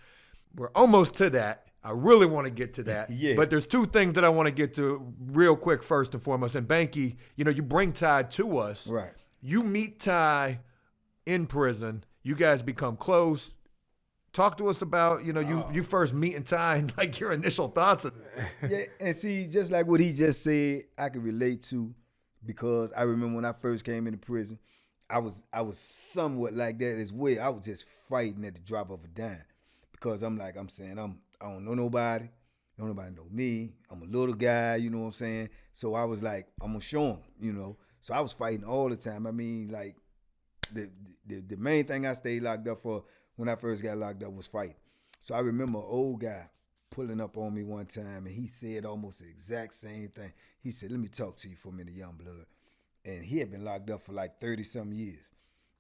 Speaker 3: We're almost to that. I really want to get to that. But there's two things that I want to get to real quick first and foremost. And Banky, you bring Ty to us.
Speaker 2: Right.
Speaker 3: You meet Ty in prison. You guys become close. Talk to us about, you first meeting Ty and like your initial thoughts of it.
Speaker 2: Yeah, and see, just like what he just said, I can relate to, because I remember when I first came into prison, I was somewhat like that as well. I was just fighting at the drop of a dime. Because I'm saying, I don't know nobody. Don't nobody know me. I'm a little guy, you know what I'm saying? So I was like, I'm going to show them, So I was fighting all the time. I mean, like, the main thing I stayed locked up for when I first got locked up was fighting. So I remember an old guy pulling up on me one time, and he said almost the exact same thing. He said, let me talk to you for a minute, young blood. And he had been locked up for like 30-something years.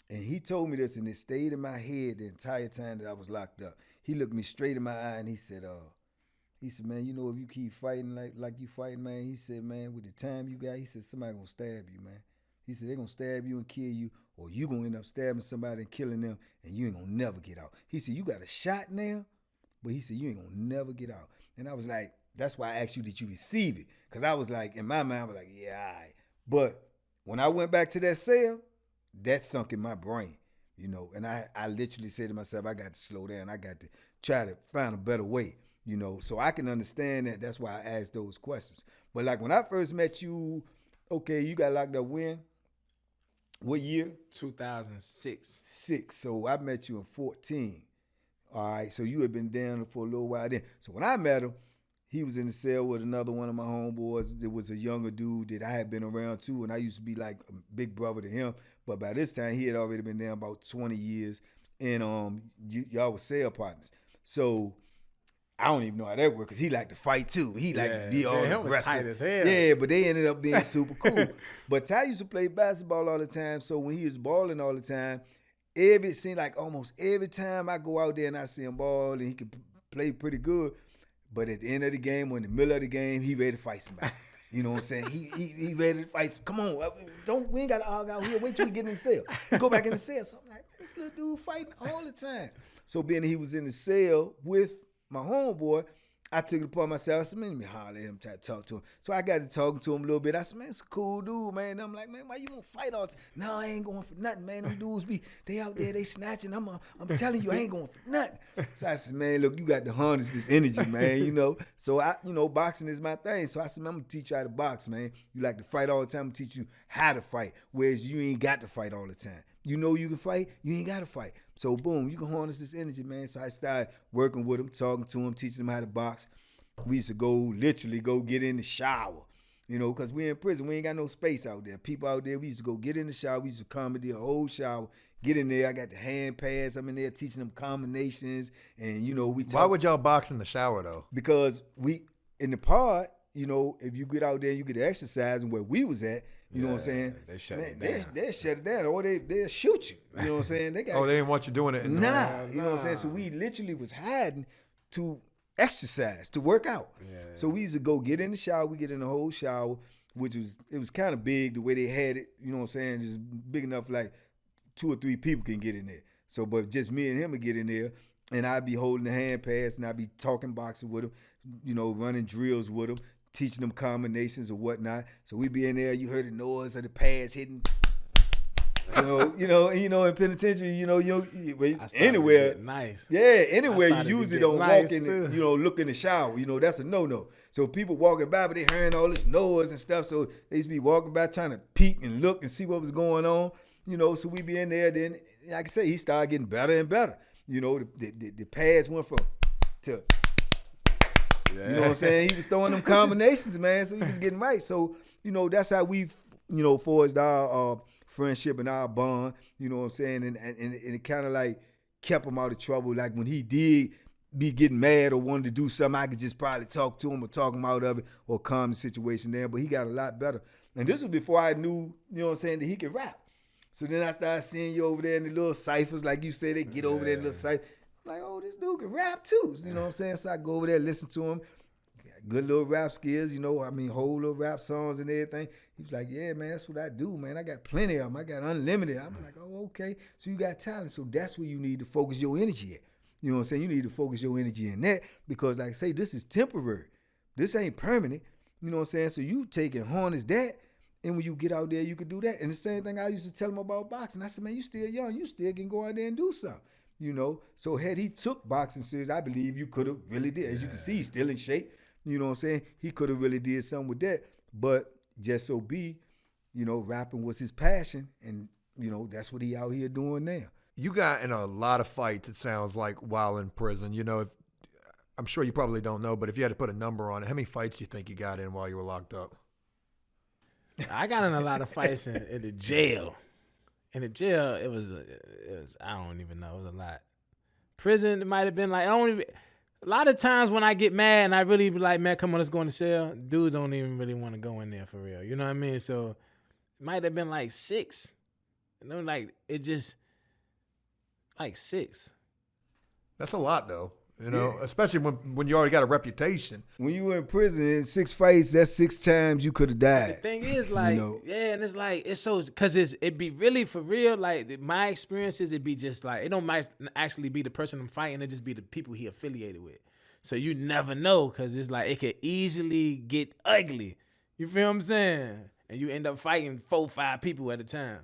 Speaker 2: And he told me this, and it stayed in my head the entire time that I was locked up. He looked me straight in my eye, and he said, man, if you keep fighting like you fighting, man, he said, man, with the time you got, he said, somebody gonna stab you, man. He said, they're gonna stab you and kill you, or you gonna end up stabbing somebody and killing them, and you ain't gonna never get out. He said, you got a shot now, but he said, you ain't gonna never get out. And I was like, that's why I asked you that you receive it. Because I was like, in my mind, I was like, yeah, all right. But when I went back to that cell, that sunk in my brain. And I literally said to myself, I got to slow down. I got to try to find a better way, so I can understand that. That's why I asked those questions. But like when I first met you, okay, you got locked up when? What year?
Speaker 4: 2006.
Speaker 2: 6. So I met you in 14. All right, so you had been down for a little while then. So when I met him, he was in the cell with another one of my homeboys. There was a younger dude that I had been around too, and I used to be like a big brother to him. But by this time, he had already been there about 20 years, and y'all were cell partners. So I don't even know how that worked, because he liked to fight too. He liked to be all aggressive.
Speaker 4: Tight as hell.
Speaker 2: Yeah, but they ended up being super cool. But Ty used to play basketball all the time, so when he was balling all the time, it seemed like almost every time I go out there and I see him ball and he could play pretty good, but at the end of the game or in the middle of the game, he ready to fight somebody. You know what I'm saying? He ready to fight. Come on, we ain't got to argue out here. Wait till we get in the cell. We go back in the cell. So I'm like, this little dude fighting all the time. So being he was in the cell with my homeboy, I took it upon myself. I said, man, let me holler at him, try to talk to him. So I got to talking to him a little bit. I said, man, it's a cool dude, man. And I'm like, man, why you want to fight all the time? No, I ain't going for nothing, man. Them dudes they out there, they snatching. I'm telling you, I ain't going for nothing. So I said, man, look, you got to harness this energy, man, So boxing is my thing. So I said, man, I'm going to teach you how to box, man. You like to fight all the time, I'm going to teach you how to fight, whereas you ain't got to fight all the time. You can fight, you ain't got to fight. So boom, you can harness this energy, man. So I started working with him, talking to him, teaching him how to box. We used to literally go get in the shower, because we're in prison. We ain't got no space out there. People out there, we used to go get in the shower. We used to commandeer a whole shower, get in there. I got the hand pads. I'm in there teaching them combinations. And, we talk.
Speaker 3: Why would y'all box in the shower, though?
Speaker 2: Because in the pod, if you get out there, you get the exercise, and where we was at, you know what I'm saying?
Speaker 4: They shut it down.
Speaker 2: They'll shut it down, or they'll shoot you. You know what I'm saying?
Speaker 3: They didn't want you doing it.
Speaker 2: You know what I'm saying? So we literally was hiding to exercise, to work out. Yeah. So we used to go get in the shower. We get in the whole shower, it was kind of big the way they had it. You know what I'm saying? Just big enough like 2 or 3 people can get in there. So, but just me and him would get in there, and I'd be holding the hand pads, and I'd be talking boxing with him, running drills with him, teaching them combinations or whatnot. So we'd be in there, you heard the noise of the pads hitting. So, in penitentiary, anywhere.
Speaker 4: Nice.
Speaker 2: Yeah, anywhere you usually don't walk in, look in the shower. That's a no-no. So people walking by, but they hearing all this noise and stuff. So they used to be walking by trying to peek and look and see what was going on. So we be in there. Then, like I say, he started getting better and better. The pads went from to. Yeah. You know what I'm saying? He was throwing them combinations, man. So he was getting right. So, that's how we've, forged our friendship and our bond, you know what I'm saying? And it kind of like kept him out of trouble. Like when he did be getting mad or wanted to do something, I could just probably talk to him or talk him out of it or calm the situation there. But he got a lot better. And this was before I knew, you know what I'm saying, that he could rap. So then I started seeing you over there in the little ciphers, like you say, they get over there in the little cipher. I'm like, oh, this dude can rap too. You know what I'm saying? So I go over there, listen to him. Good little rap skills, whole little rap songs and everything. He was like, yeah, man, that's what I do, man. I got plenty of them. I got unlimited. I'm like, oh, okay. So you got talent. So that's where you need to focus your energy at. You know what I'm saying? You need to focus your energy in that because, like I say, this is temporary. This ain't permanent. You know what I'm saying? So you take and harness that, and when you get out there, you can do that. And the same thing I used to tell him about boxing. I said, man, you still young. You still can go out there and do something. You know? So had he took boxing serious, I believe you could have really did. As you can see, he's still in shape. You know what I'm saying? He could have really did something with that. But just so be, rapping was his passion. And, that's what he out here doing now.
Speaker 3: You got in a lot of fights, it sounds like, while in prison. I'm sure you probably don't know, but if you had to put a number on it, how many fights do you think you got in while you were locked up?
Speaker 4: I got in a lot of fights in the jail. In the jail, it was I don't even know. It was a lot. Prison, it might have been like, a lot of times when I get mad and I really be like, man, come on, let's go in the cell, dudes don't even really want to go in there for real. You know what I mean? So it might have been like 6. Like 6.
Speaker 3: That's a lot, though. Especially when you already got a reputation.
Speaker 2: When you were in prison, in 6 fights, that's 6 times you could have died.
Speaker 4: The thing is, like, and it's like, it's so, because it be really for real, like, my experiences, it be just like, it don't might actually be the person I'm fighting, it just be the people he affiliated with. So you never know, because it's like, it could easily get ugly. You feel what I'm saying? And you end up fighting 4, 5 people at a time.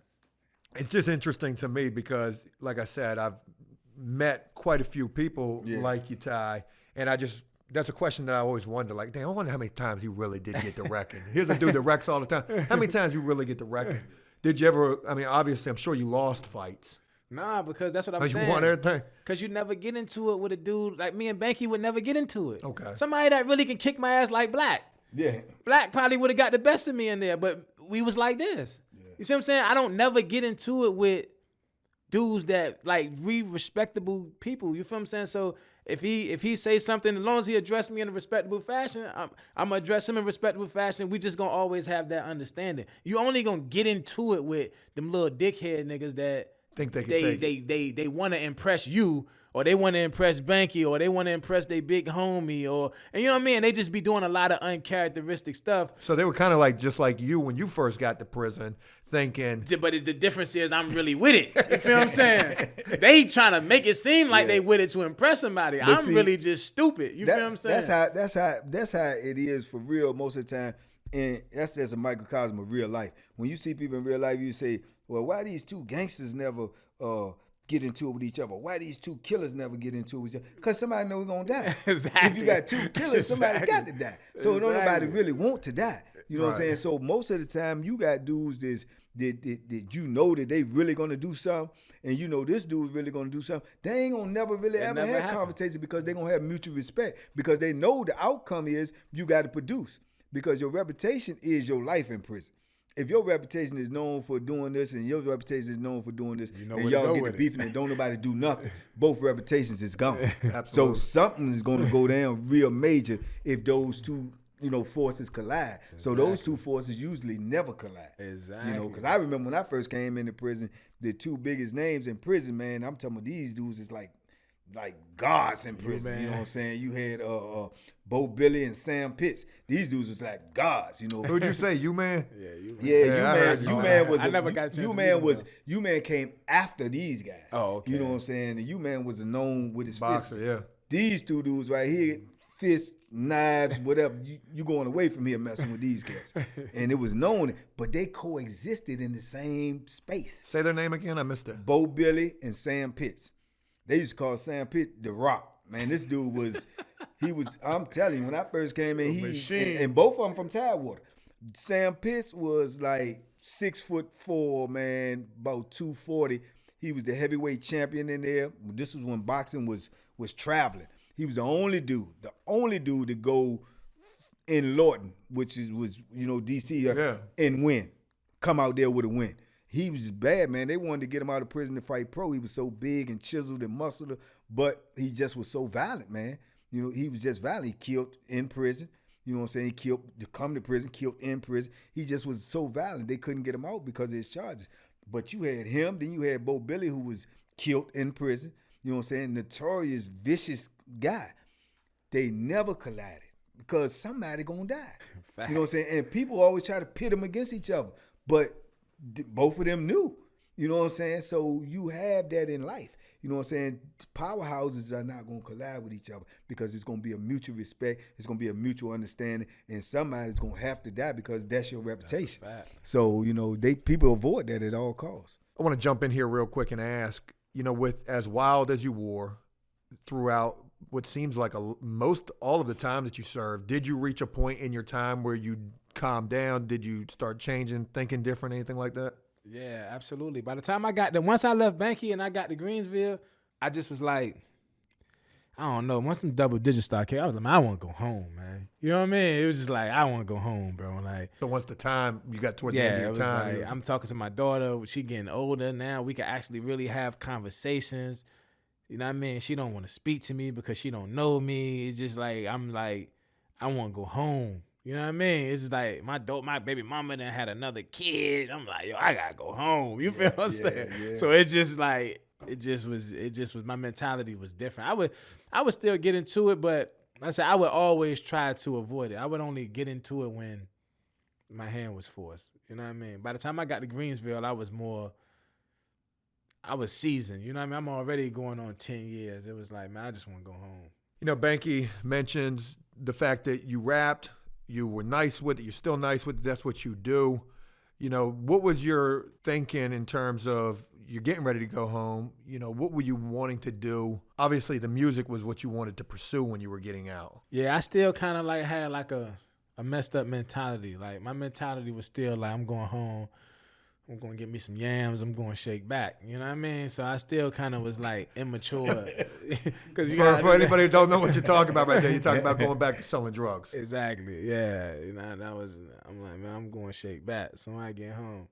Speaker 3: It's just interesting to me because, like I said, I've met quite a few people like you, Ty, and that's a question that I always wonder, like, damn, I wonder how many times you really did get the wrecking. Here's a dude that wrecks all the time. How many times you really get the wrecking? Did you ever, obviously, I'm sure you lost fights.
Speaker 4: Nah, because that's what I'm saying.
Speaker 3: You won everything?
Speaker 4: Because you never get into it with a dude, like me and Banky would never get into it.
Speaker 3: Okay.
Speaker 4: Somebody that really can kick my ass like Black.
Speaker 2: Yeah.
Speaker 4: Black probably would have got the best of me in there, but we was like this. Yeah. You see what I'm saying? I don't never get into it with dudes that like respectable people. You feel what I'm saying? So if he say something, as long as he address me in a respectable fashion, I'm gonna address him in a respectable fashion. We just gonna always have that understanding. You only gonna get into it with them little dickhead niggas that
Speaker 3: think they can
Speaker 4: they want to impress you, or they want to impress Banky, or they want to impress their big homie, and you know what I mean? They just be doing a lot of uncharacteristic stuff.
Speaker 3: So they were kind of like just like you when you first got to prison, thinking.
Speaker 4: But the difference is I'm really with it. You feel what I'm saying? They trying to make it seem like they with it to impress somebody. But I'm really just stupid. You feel what I'm saying?
Speaker 2: That's how it is for real most of the time. And that's just a microcosm of real life. When you see people in real life, you say, well, why these 2 gangsters never get into it with each other? Why these 2 killers never get into it with each other? Because somebody know we're going to die.
Speaker 4: Exactly.
Speaker 2: If you got 2 killers, somebody got to die. So don't nobody really want to die. You know what I'm saying? So most of the time, you got dudes that you know that they really going to do something, and you know this dude's really going to do something. They ain't going to never really ever have conversations because they going to have mutual respect because they know the outcome is you got to produce because your reputation is your life in prison. If your reputation is known for doing this and your reputation is known for doing this, and y'all get to beefing and don't nobody do nothing, both reputations is gone. So something is going to go down real major if those 2 forces collide. Exactly. So those 2 forces usually never collide.
Speaker 4: Exactly.
Speaker 2: Because I remember when I first came into prison, the 2 biggest names in prison, man, I'm talking about these dudes is like gods in prison. You know what I'm saying? You had Bo Billy and Sam Pitts. These dudes was like gods,
Speaker 3: Who'd you say, you man?
Speaker 2: Yeah, you man was.
Speaker 4: I never got a chance.
Speaker 2: You man came after these guys.
Speaker 4: Oh, okay.
Speaker 2: You know what I'm saying? And you man was known with his
Speaker 3: boxer,
Speaker 2: fists.
Speaker 3: yeah.
Speaker 2: These 2 dudes right here, fists, knives, whatever. You going away from here messing with these guys, and it was known. But they coexisted in the same space.
Speaker 3: Say their name again. I missed it.
Speaker 2: Bo Billy and Sam Pitts. They used to call Sam Pitt the Rock. Man, this dude was. I'm telling you, when I first came in, and both of them from Tidewater. Sam Pitts was like 6'4", man, about 240. He was the heavyweight champion in there. This was when boxing was traveling. He was the only dude to go in Lorton, which was DC, and win. Come out there with a win. he was bad, man. They wanted to get him out of prison to fight pro. He was so big and chiseled and muscular, but he just was so violent, man. You know, he was just violent. He killed in prison. You know what I'm saying? He killed to come to prison, killed in prison. He just was so violent. They couldn't get him out because of his charges. But you had him, then you had Bo Billy, who was killed in prison. You know what I'm saying? Notorious, vicious guy. They never collided because somebody gonna die.
Speaker 4: Fact.
Speaker 2: You know what I'm saying? And people always try to pit them against each other. But both of them knew. You know what I'm saying? So you have that in life. You know what I'm saying? Powerhouses are not going to collide with each other because it's going to be a mutual respect. It's going to be a mutual understanding. And somebody's going to have to die because that's your reputation.
Speaker 4: That's a fact.
Speaker 2: So, you know, people avoid that at all costs.
Speaker 3: I want to jump in here real quick and ask, you know, with as wild as you were throughout what seems like most all of the time that you served, did you reach a point in your time where you calmed down? Did you start changing, thinking different, anything like that?
Speaker 4: Yeah, absolutely. By the time once I left Banky and I got to Greensville, I just was like, I don't know. Once some double digits started kicking, I was like, man, I want to go home, man. You know what I mean? It was just like, I want to go home, bro. Like,
Speaker 3: so once the time you got toward the end of your time,
Speaker 4: like, I'm talking to my daughter. She getting older now. We can actually really have conversations. You know what I mean? She don't want to speak to me because she don't know me. It's just like, I'm like, I want to go home. You know what I mean? It's like my baby mama done had another kid. I'm like, yo, I gotta go home. You feel what I'm saying?
Speaker 2: Yeah.
Speaker 4: So it's just like it just was my mentality was different. I would still get into it, but like I said I would always try to avoid it. I would only get into it when my hand was forced. You know what I mean? By the time I got to Greensville, I was seasoned. You know what I mean? I'm already going on 10 years. It was like, man, I just want to go home.
Speaker 3: You know, Banky mentions the fact that you rapped. You were nice with it. You're still nice with it. That's what you do. You know, what was your thinking in terms of you're getting ready to go home? You know, what were you wanting to do? Obviously, the music was what you wanted to pursue when you were getting out.
Speaker 4: Yeah, I still kind of like had like a messed up mentality. Like my mentality was still like, I'm going home. I'm going to get me some yams. I'm going to shake back. You know what I mean? So I still kind of was like immature.
Speaker 3: For anybody who don't know what you're talking about right there, you're talking about going back to selling drugs.
Speaker 4: Exactly. Yeah. You know, I'm like, man, I'm going to shake back. So when I get home.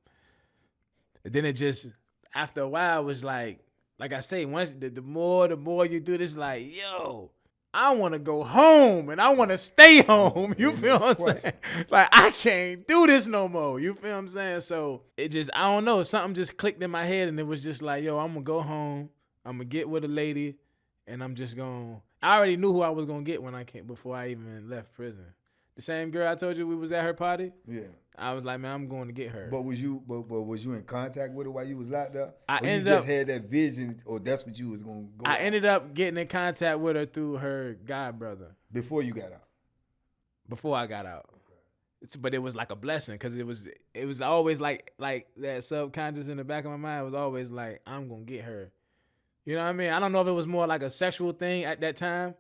Speaker 4: And then it just, after a while, it was like I say, once the more you do this, like, yo, I want to go home and I want to stay home. You feel what I'm saying? Like, I can't do this no more. You feel what I'm saying? So it just, I don't know. Something just clicked in my head and it was just like, yo, I'm going to go home. I'm going to get with a lady and I'm just going to, I already knew who I was going to get when I came, before I even left prison. The same girl I told you we was at her party?
Speaker 2: Yeah.
Speaker 4: I was like, man, I'm going to get her.
Speaker 2: But was you in contact with her while you was locked up?
Speaker 4: I
Speaker 2: or
Speaker 4: ended
Speaker 2: you just
Speaker 4: up
Speaker 2: had that vision, or that's what you was gonna go?
Speaker 4: I ended up getting in contact with her through her god brother
Speaker 2: before you got out.
Speaker 4: before I got out. But it was like a blessing because it was always like that subconscious in the back of my mind was always like, I'm gonna get her. You know what I mean? I don't know if it was more like a sexual thing at that time,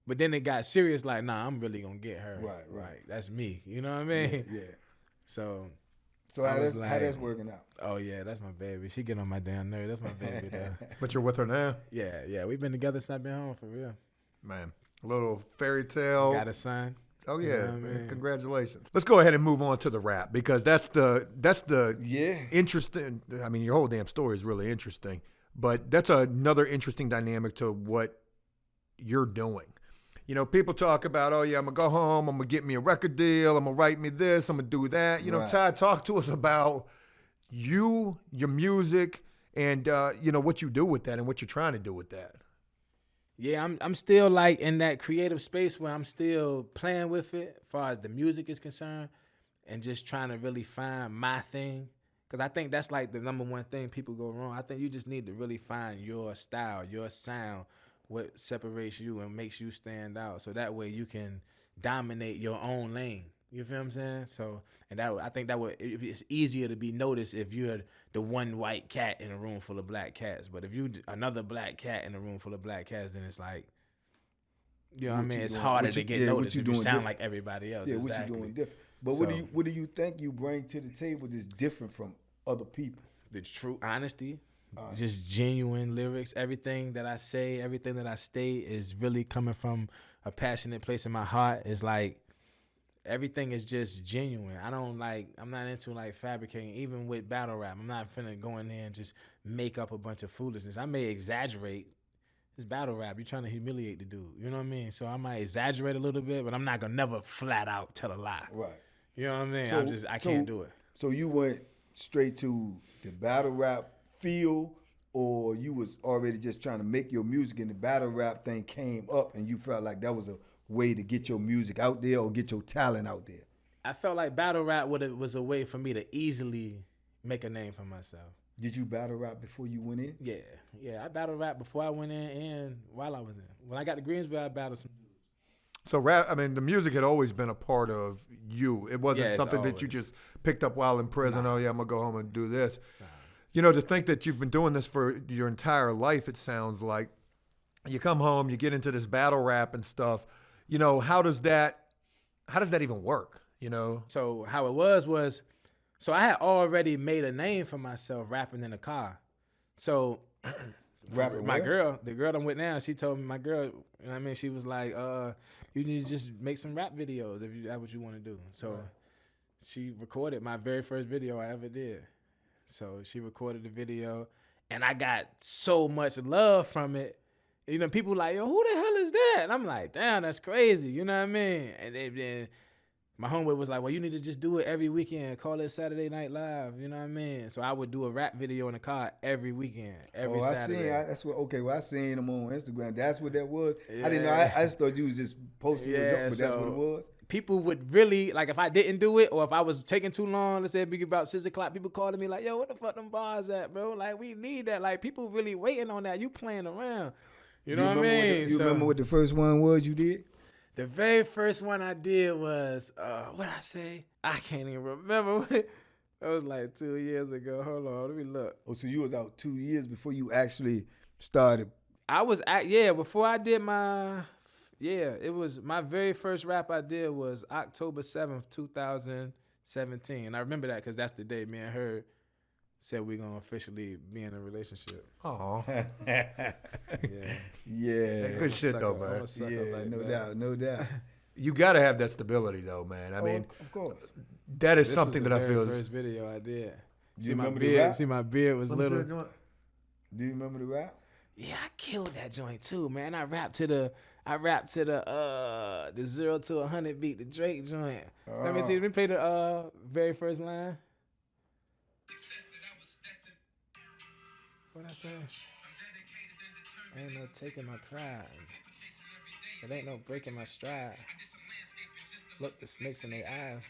Speaker 4: but then it got serious. Like, nah, I'm really gonna get her.
Speaker 2: Right.
Speaker 4: That's me. You know what I mean?
Speaker 2: Yeah.
Speaker 4: So
Speaker 2: how that's working out?
Speaker 4: Oh yeah, that's my baby. She get on my damn nerve. That's my baby though.
Speaker 3: But you're with her now?
Speaker 4: Yeah. We've been together since I've been home for real.
Speaker 3: Man, a little fairy tale.
Speaker 4: Got a son.
Speaker 3: Oh yeah,
Speaker 4: You know what I mean?
Speaker 3: Congratulations. Let's go ahead and move on to the rap because that's the interesting. I mean, your whole damn story is really interesting, but that's another interesting dynamic to what you're doing. You know, people talk about, oh yeah, I'm gonna go home, I'm gonna get me a record deal, I'm gonna write me this, I'm gonna do that. You know,
Speaker 2: Right.
Speaker 3: Ty, talk to us about your music, and you know what you do with that and what you're trying to do with that.
Speaker 4: Yeah, I'm still like in that creative space where I'm still playing with it as far as the music is concerned and just trying to really find my thing. Because I think that's like the number one thing people go wrong. I think you just need to really find your style, your sound, what separates you and makes you stand out. So that way you can dominate your own lane. You feel what I'm saying? So, and I think it's easier to be noticed if you're the one white cat in a room full of black cats. But if you another black cat in a room full of black cats, then it's like, you know what I mean? It's harder to get noticed if you sound
Speaker 2: different.
Speaker 4: like everybody else.
Speaker 2: Yeah,
Speaker 4: Exactly.
Speaker 2: what you doing different? But
Speaker 4: So,
Speaker 2: what do you think you bring to the table that's different from other people?
Speaker 4: the true honesty, just genuine lyrics. Everything that I say, everything that I state is really coming from a passionate place in my heart. It's like, everything is just genuine. I'm not into like fabricating, even with battle rap. I'm not finna go in there and just make up a bunch of foolishness. I may exaggerate. It's battle rap. You're trying to humiliate the dude. You know what I mean? So I might exaggerate a little bit, but I'm not gonna never flat out tell a lie.
Speaker 2: Right.
Speaker 4: You know what I mean? I can't do it.
Speaker 2: So you went straight to the battle rap field, or you was already just trying to make your music and the battle rap thing came up and you felt like that was a way to get your music out there or get your talent out there?
Speaker 4: I felt like battle rap was a way for me to easily make a name for myself.
Speaker 2: Did you battle rap before you went in?
Speaker 4: Yeah. I battle rap before I went in and while I was in. When I got to Greensboro, I battled some dudes.
Speaker 3: So rap, I mean, the music had always been a part of you. It wasn't something that you just picked up while in prison. Nah. Oh yeah, I'm gonna go home and do this. Nah. You know, to think that you've been doing this for your entire life, it sounds like. You come home, you get into this battle rap and stuff. You know, how does that even work? You know.
Speaker 4: So how it was. So I had already made a name for myself rapping in the car. So
Speaker 2: rapping
Speaker 4: my girl, the girl I'm with now, she told me, my girl, you know what I mean? She was like, you need to just make some rap videos if that's what you want to do. So she recorded my very first video I ever did. So she recorded the video and I got so much love from it. You know, people like, yo, who the hell is that? And I'm like, damn, that's crazy. You know what I mean? And then my homeboy was like, well, you need to just do it every weekend. Call it Saturday Night Live. You know what I mean? So I would do a rap video in the car every weekend, every Saturday.
Speaker 2: I seen him on Instagram. That's what that was. Yeah. I didn't know. I just thought you was just posting it, but that's what it was.
Speaker 4: People would really, like, if I didn't do it or if I was taking too long, let's say it'd be about 6 o'clock, people calling me like, yo, what the fuck them bars at, bro? Like, we need that. Like, people really waiting on that. You playing around. You know what I mean?
Speaker 2: You remember what the first one was you did?
Speaker 4: The very first one I did was, what I say? I can't even remember. That was like 2 years ago. Hold on, let me look.
Speaker 2: Oh, so you was out 2 years before you actually started?
Speaker 4: Before I did it was my very first rap I did was October 7th, 2017. And I remember that because that's the day me and her said we're going to officially be in a relationship.
Speaker 3: Oh.
Speaker 2: Yeah.
Speaker 3: Good shit, though, man.
Speaker 2: Yeah, no doubt.
Speaker 3: You got to have that stability, though, man. I mean,
Speaker 2: of course.
Speaker 3: That is something that I feel.
Speaker 4: This was the first video I did.
Speaker 2: See my beard?
Speaker 4: See, my beard was little.
Speaker 2: Do you remember the rap?
Speaker 4: Yeah, I killed that joint, too, man. I rapped to the 0 to 100 beat, the Drake joint. Let me see. Let me play the very first line. What I say? Ain't no taking my pride. It ain't no breaking my stride. Look the snakes in their eyes.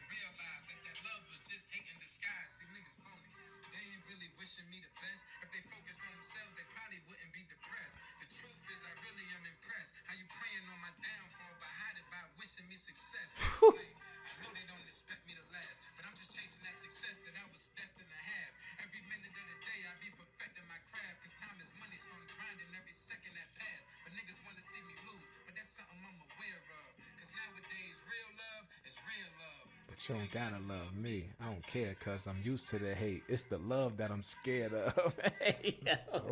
Speaker 4: But you don't gotta love me. I don't care because I'm used to the hate. It's the love that I'm scared of. Hey,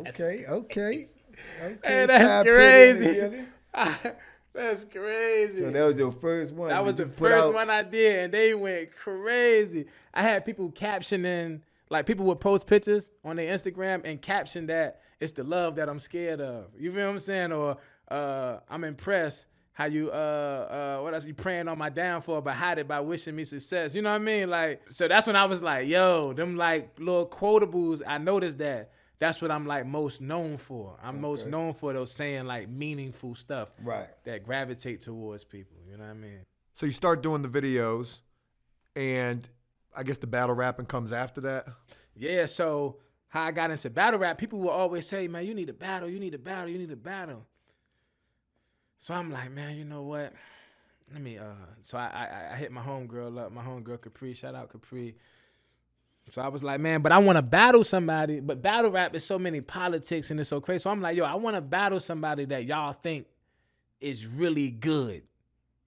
Speaker 2: Okay.
Speaker 4: Hey, that's crazy. That's crazy.
Speaker 2: So that was your first one.
Speaker 4: That was the first one I did, and they went crazy. I had people captioning, like people would post pictures on their Instagram and caption that it's the love that I'm scared of. You feel what I'm saying? Or I'm impressed how you what else, you praying on my downfall but hide it by wishing me success. You know what I mean? Like, so that's when I was like, yo, them like little quotables, I noticed that. That's what I'm like most known for. I'm most known for those saying like meaningful stuff,
Speaker 2: right,
Speaker 4: that gravitate towards people. You know what I mean?
Speaker 3: So you start doing the videos, and I guess the battle rapping comes after that.
Speaker 4: Yeah. So how I got into battle rap, people will always say, "Man, you need to battle. You need to battle. You need to battle." So I'm like, man, you know what? Let me. So I hit my homegirl up. My homegirl Capri. Shout out Capri. So I was like, man, but I want to battle somebody. But battle rap is so many politics and it's so crazy. So I'm like, yo, I want to battle somebody that y'all think is really good.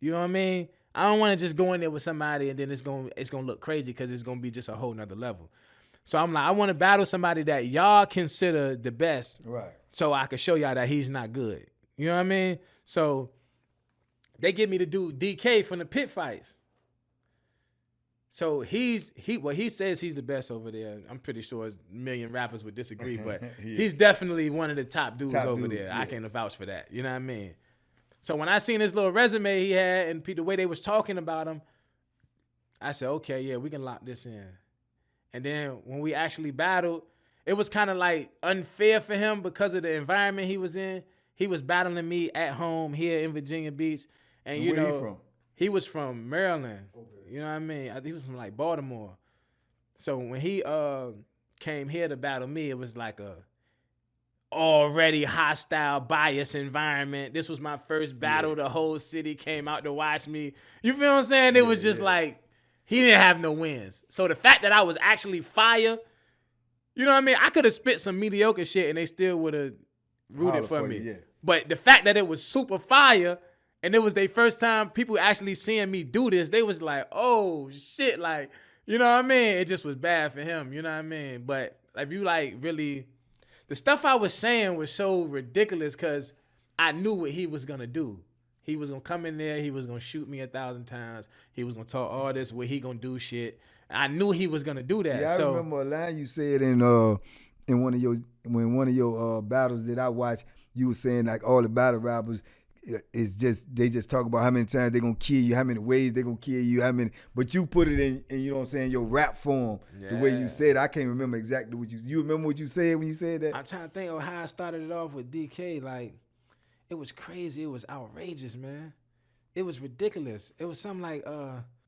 Speaker 4: You know what I mean? I don't want to just go in there with somebody and then it's gonna look crazy because it's gonna be just a whole nother level. So I'm like, I want to battle somebody that y'all consider the best,
Speaker 2: right? So
Speaker 4: I can show y'all that he's not good. You know what I mean? So they get me to do DK from the pit fights. So he says he's the best over there. I'm pretty sure a million rappers would disagree, but
Speaker 2: Yeah.
Speaker 4: he's definitely one of the top dudes
Speaker 2: Top
Speaker 4: over
Speaker 2: dude,
Speaker 4: there.
Speaker 2: yeah.
Speaker 4: I can't vouch for that. You know what I mean? So when I seen his little resume he had and the way they was talking about him, I said, okay, yeah, we can lock this in. And then when we actually battled, it was kind of like unfair for him because of the environment he was in. He was battling me at home here in Virginia Beach. And
Speaker 2: So
Speaker 4: you
Speaker 2: where
Speaker 4: know,
Speaker 2: he from?
Speaker 4: he was from Maryland. Okay. You know what I mean? I think he was from like Baltimore. So when he came here to battle me, it was like a already hostile, biased environment. This was my first battle.
Speaker 2: Yeah.
Speaker 4: The whole city came out to watch me. You feel what I'm saying? It was just like, he didn't have no wins. So the fact that I was actually fire, you know what I mean? I could have spit some mediocre shit and they still would have rooted
Speaker 2: Holler
Speaker 4: for
Speaker 2: for
Speaker 4: me.
Speaker 2: you, yeah.
Speaker 4: But the fact that it was super fire and it was their first time people actually seeing me do this, they was like, oh shit, like, you know what I mean? It just was bad for him, you know what I mean? But if you like really, the stuff I was saying was so ridiculous because I knew what he was gonna do. He was gonna come in there, he was gonna shoot me 1,000 times, he was gonna talk all this, where he gonna do shit. I knew he was gonna do that.
Speaker 2: Yeah, I
Speaker 4: so
Speaker 2: remember a line you said in one of your battles that I watched. You were saying like all the battle rappers is just they just talk about how many times they gonna kill you, how many ways they gonna kill you, how many. But you put it in you know what I'm saying, your rap form. The way you said it. I can't remember exactly what you remember what you said when you said that.
Speaker 4: I'm trying to think of how I started it off with DK. Like, it was crazy. It was outrageous, man. It was ridiculous. It was something like,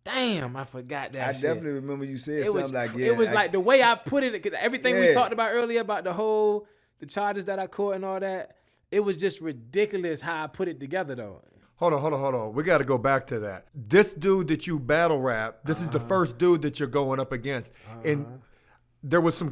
Speaker 4: damn, I forgot that
Speaker 2: I
Speaker 4: shit.
Speaker 2: definitely remember you said
Speaker 4: It
Speaker 2: something
Speaker 4: was
Speaker 2: like,
Speaker 4: it was like the way I put it, 'cause everything we
Speaker 2: Yeah.
Speaker 4: talked about earlier about the charges that I caught and all that. It was just ridiculous how I put it together, though.
Speaker 3: Hold on. We got to go back to that. This dude that you battle rap, this is the first dude that you're going up against. And there was some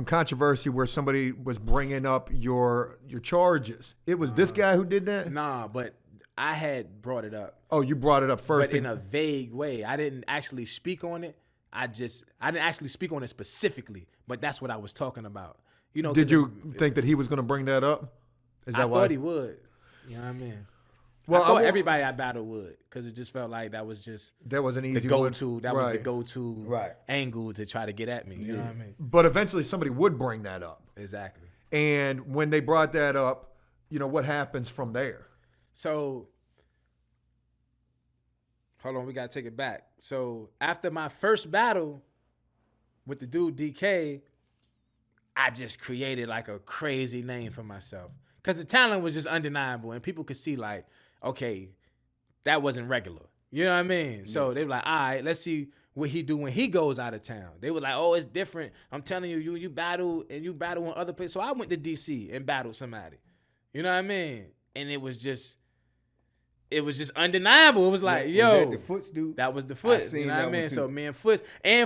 Speaker 3: controversy where somebody was bringing up your charges. It was this guy who did that?
Speaker 4: Nah, but I had brought it up.
Speaker 3: Oh, you brought it up first.
Speaker 4: But in a vague way. I didn't actually speak on it. I didn't actually speak on it specifically, but that's what I was talking about. You know,
Speaker 3: Did you think that he was going to bring that up? Is that
Speaker 4: I
Speaker 3: why?
Speaker 4: thought he would. You know what I mean?
Speaker 3: Well,
Speaker 4: I thought everybody I battled would, because it just felt like that was just
Speaker 3: that was an easy
Speaker 4: the go-to. That was the
Speaker 3: Right.
Speaker 4: go-to angle to try to get at me. You know what I mean?
Speaker 3: But eventually somebody would bring that up.
Speaker 4: Exactly.
Speaker 3: And when they brought that up, you know, what happens from there?
Speaker 4: So, hold on, we gotta take it back. So after my first battle with the dude DK, I just created like a crazy name for myself. Cause the talent was just undeniable and people could see like, okay, that wasn't regular. You know what I mean? So they were like, all right, let's see what he do when he goes out of town. They were like, oh, it's different. I'm telling you, you battle and you battle in other places. So I went to DC and battled somebody. You know what I mean? And it was just undeniable. It was like, yo,
Speaker 2: that the Foots dude?
Speaker 4: that was the Foot.
Speaker 2: seen
Speaker 4: You know
Speaker 2: that
Speaker 4: what I
Speaker 2: one
Speaker 4: mean?
Speaker 2: too.
Speaker 4: So me and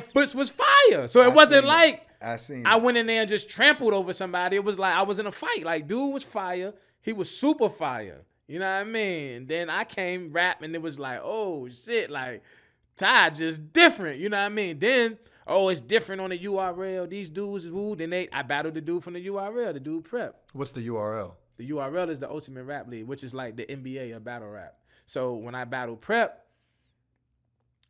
Speaker 4: Foots was fire. So it wasn't
Speaker 2: seen
Speaker 4: like
Speaker 2: I seen
Speaker 4: I
Speaker 2: it.
Speaker 4: went in there and just trampled over somebody. It was like I was in a fight. Like, dude was fire. He was super fire. You know what I mean? Then I came rap and it was like, oh shit, like Ty just different. You know what I mean? Then, oh, it's different on the URL. These dudes is woo. Then I battled the dude from the URL, the dude Prep.
Speaker 3: What's the URL?
Speaker 4: The URL is the Ultimate Rap League, which is like the NBA of battle rap. So when I battled Prep,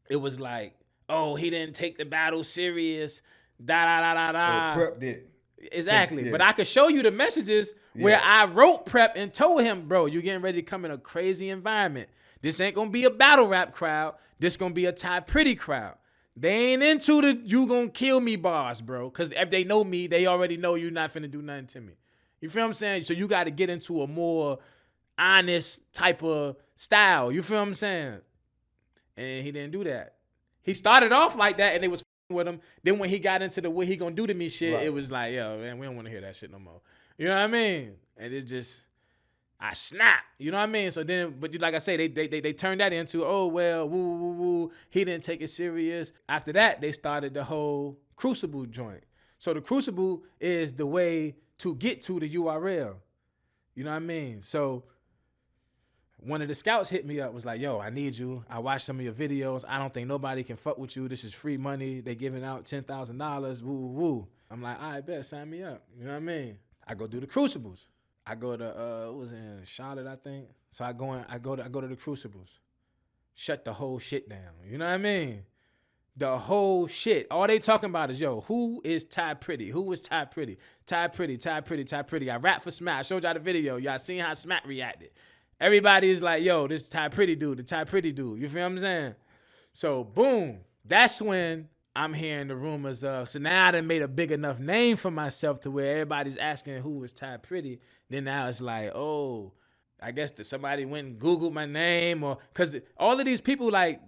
Speaker 4: it was like, oh, he didn't take the battle serious. Da da da da da.
Speaker 2: Prep did.
Speaker 4: Exactly.
Speaker 2: Yeah.
Speaker 4: But I could show you the messages where I wrote Prep and told him, bro, you getting ready to come in a crazy environment. This ain't gonna be a battle rap crowd. This gonna be a Ty Pretty crowd. They ain't into the you gonna kill me bars, bro. Cause if they know me, they already know you're not finna do nothing to me. You feel what I'm saying? So you gotta get into a more honest type of style. You feel what I'm saying? And he didn't do that. He started off like that and they was with him. Then when he got into the what he gonna do to me shit, It was like, yo, man, we don't want to hear that shit no more. You know what I mean? And it just, I snapped. You know what I mean? So then, but like I say, they turned that into, oh well, woo woo woo. He didn't take it serious. After that, they started the whole Crucible joint. So the Crucible is the way to get to the URL. You know what I mean? So one of the scouts hit me up, was like, yo, I need you. I watched some of your videos. I don't think nobody can fuck with you. This is free money. They giving out $10,000. Woo, woo, woo. I'm like, all right, bet, sign me up. You know what I mean? I go do the Crucibles. I go to, it was in Charlotte, I think. So I go to the Crucibles. Shut the whole shit down. You know what I mean? The whole shit. All they talking about is, yo, who is Ty Pretty? Who is Ty Pretty? Ty Pretty, Ty Pretty, Ty Pretty. I rap for Smack. I showed y'all the video. Y'all seen how Smack reacted. Everybody's like, yo, this Ty Pretty dude, the Ty Pretty dude. You feel what I'm saying? So, boom. That's when I'm hearing the rumors of, so now I done made a big enough name for myself to where everybody's asking who is Ty Pretty. Then now it's like, oh, I guess that somebody went and Googled my name, or, because all of these people, like,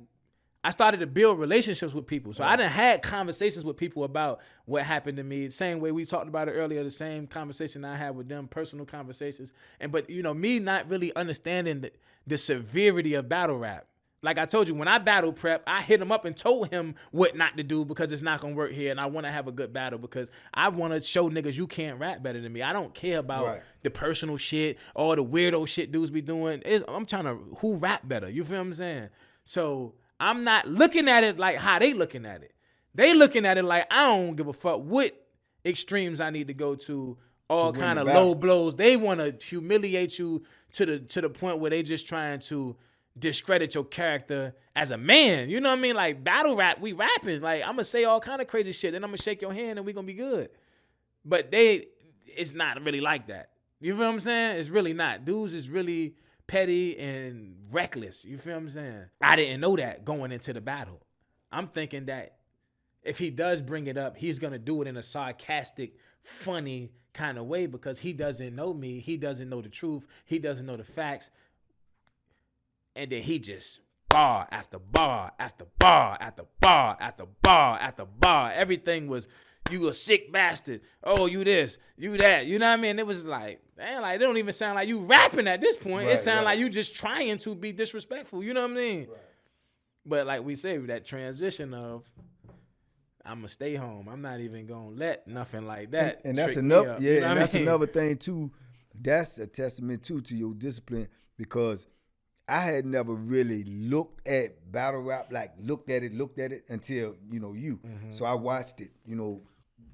Speaker 4: I started to build relationships with people. So I done had conversations with people about what happened to me. Same way we talked about it earlier, the same conversation I had with them, personal conversations. But me not really understanding the severity of battle rap. Like I told you, when I battle prep, I hit him up and told him what not to do because it's not going to work here. And I want to have a good battle because I want to show niggas you can't rap better than me. I don't care about the personal shit, all the weirdo shit dudes be doing. I'm trying to who rap better. You feel what I'm saying? So I'm not looking at it like how they looking at it. They looking at it like I don't give a fuck what extremes I need to go to, all kind of low blows. They want to humiliate you to the point where they just trying to discredit your character as a man. You know what I mean? Like battle rap, we rapping. Like I'm gonna say all kind of crazy shit, then I'm gonna shake your hand and we gonna be good. But it's not really like that. You feel what I'm saying? It's really not. Dudes is really petty and reckless. You feel what I'm saying? I didn't know that going into the battle. I'm thinking that if he does bring it up, he's going to do it in a sarcastic, funny kind of way because he doesn't know me. He doesn't know the truth. He doesn't know the facts. And then he just bar after bar after bar after bar after bar after bar. Everything was, you a sick bastard. Oh, you this, you that. You know what I mean? It was like, man, like, it don't even sound like you rapping at this point. It sounds like you just trying to be disrespectful. You know what I mean? Right. But like we say, that transition of, I'm going to stay home. I'm not even going to let nothing like that.
Speaker 2: And that's enough. Yeah, you know and that's another thing, too. That's a testament, too, to your discipline because I had never really looked at battle rap, like looked at it until, you. Mm-hmm. So I watched it,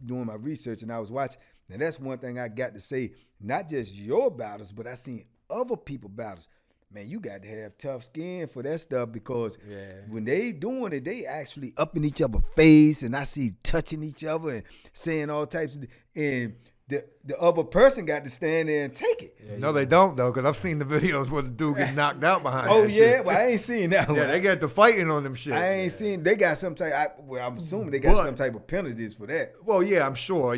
Speaker 2: doing my research, and I was watching. And that's one thing I got to say, not just your battles, but I seen other people battles. Man, you got to have tough skin for that stuff because when they doing it, they actually up in each other's face, and I see touching each other and saying all types of, and the other person got to stand there and take it.
Speaker 3: Yeah, no, they don't, though, because I've seen the videos where the dude get knocked out behind
Speaker 2: that
Speaker 3: shit.
Speaker 2: Yeah? Well, I ain't seen that one.
Speaker 3: Yeah, they got the fighting on them shit.
Speaker 2: I ain't seen, they got some type, I'm assuming they got some type of penalties for that.
Speaker 3: Well, yeah, I'm sure,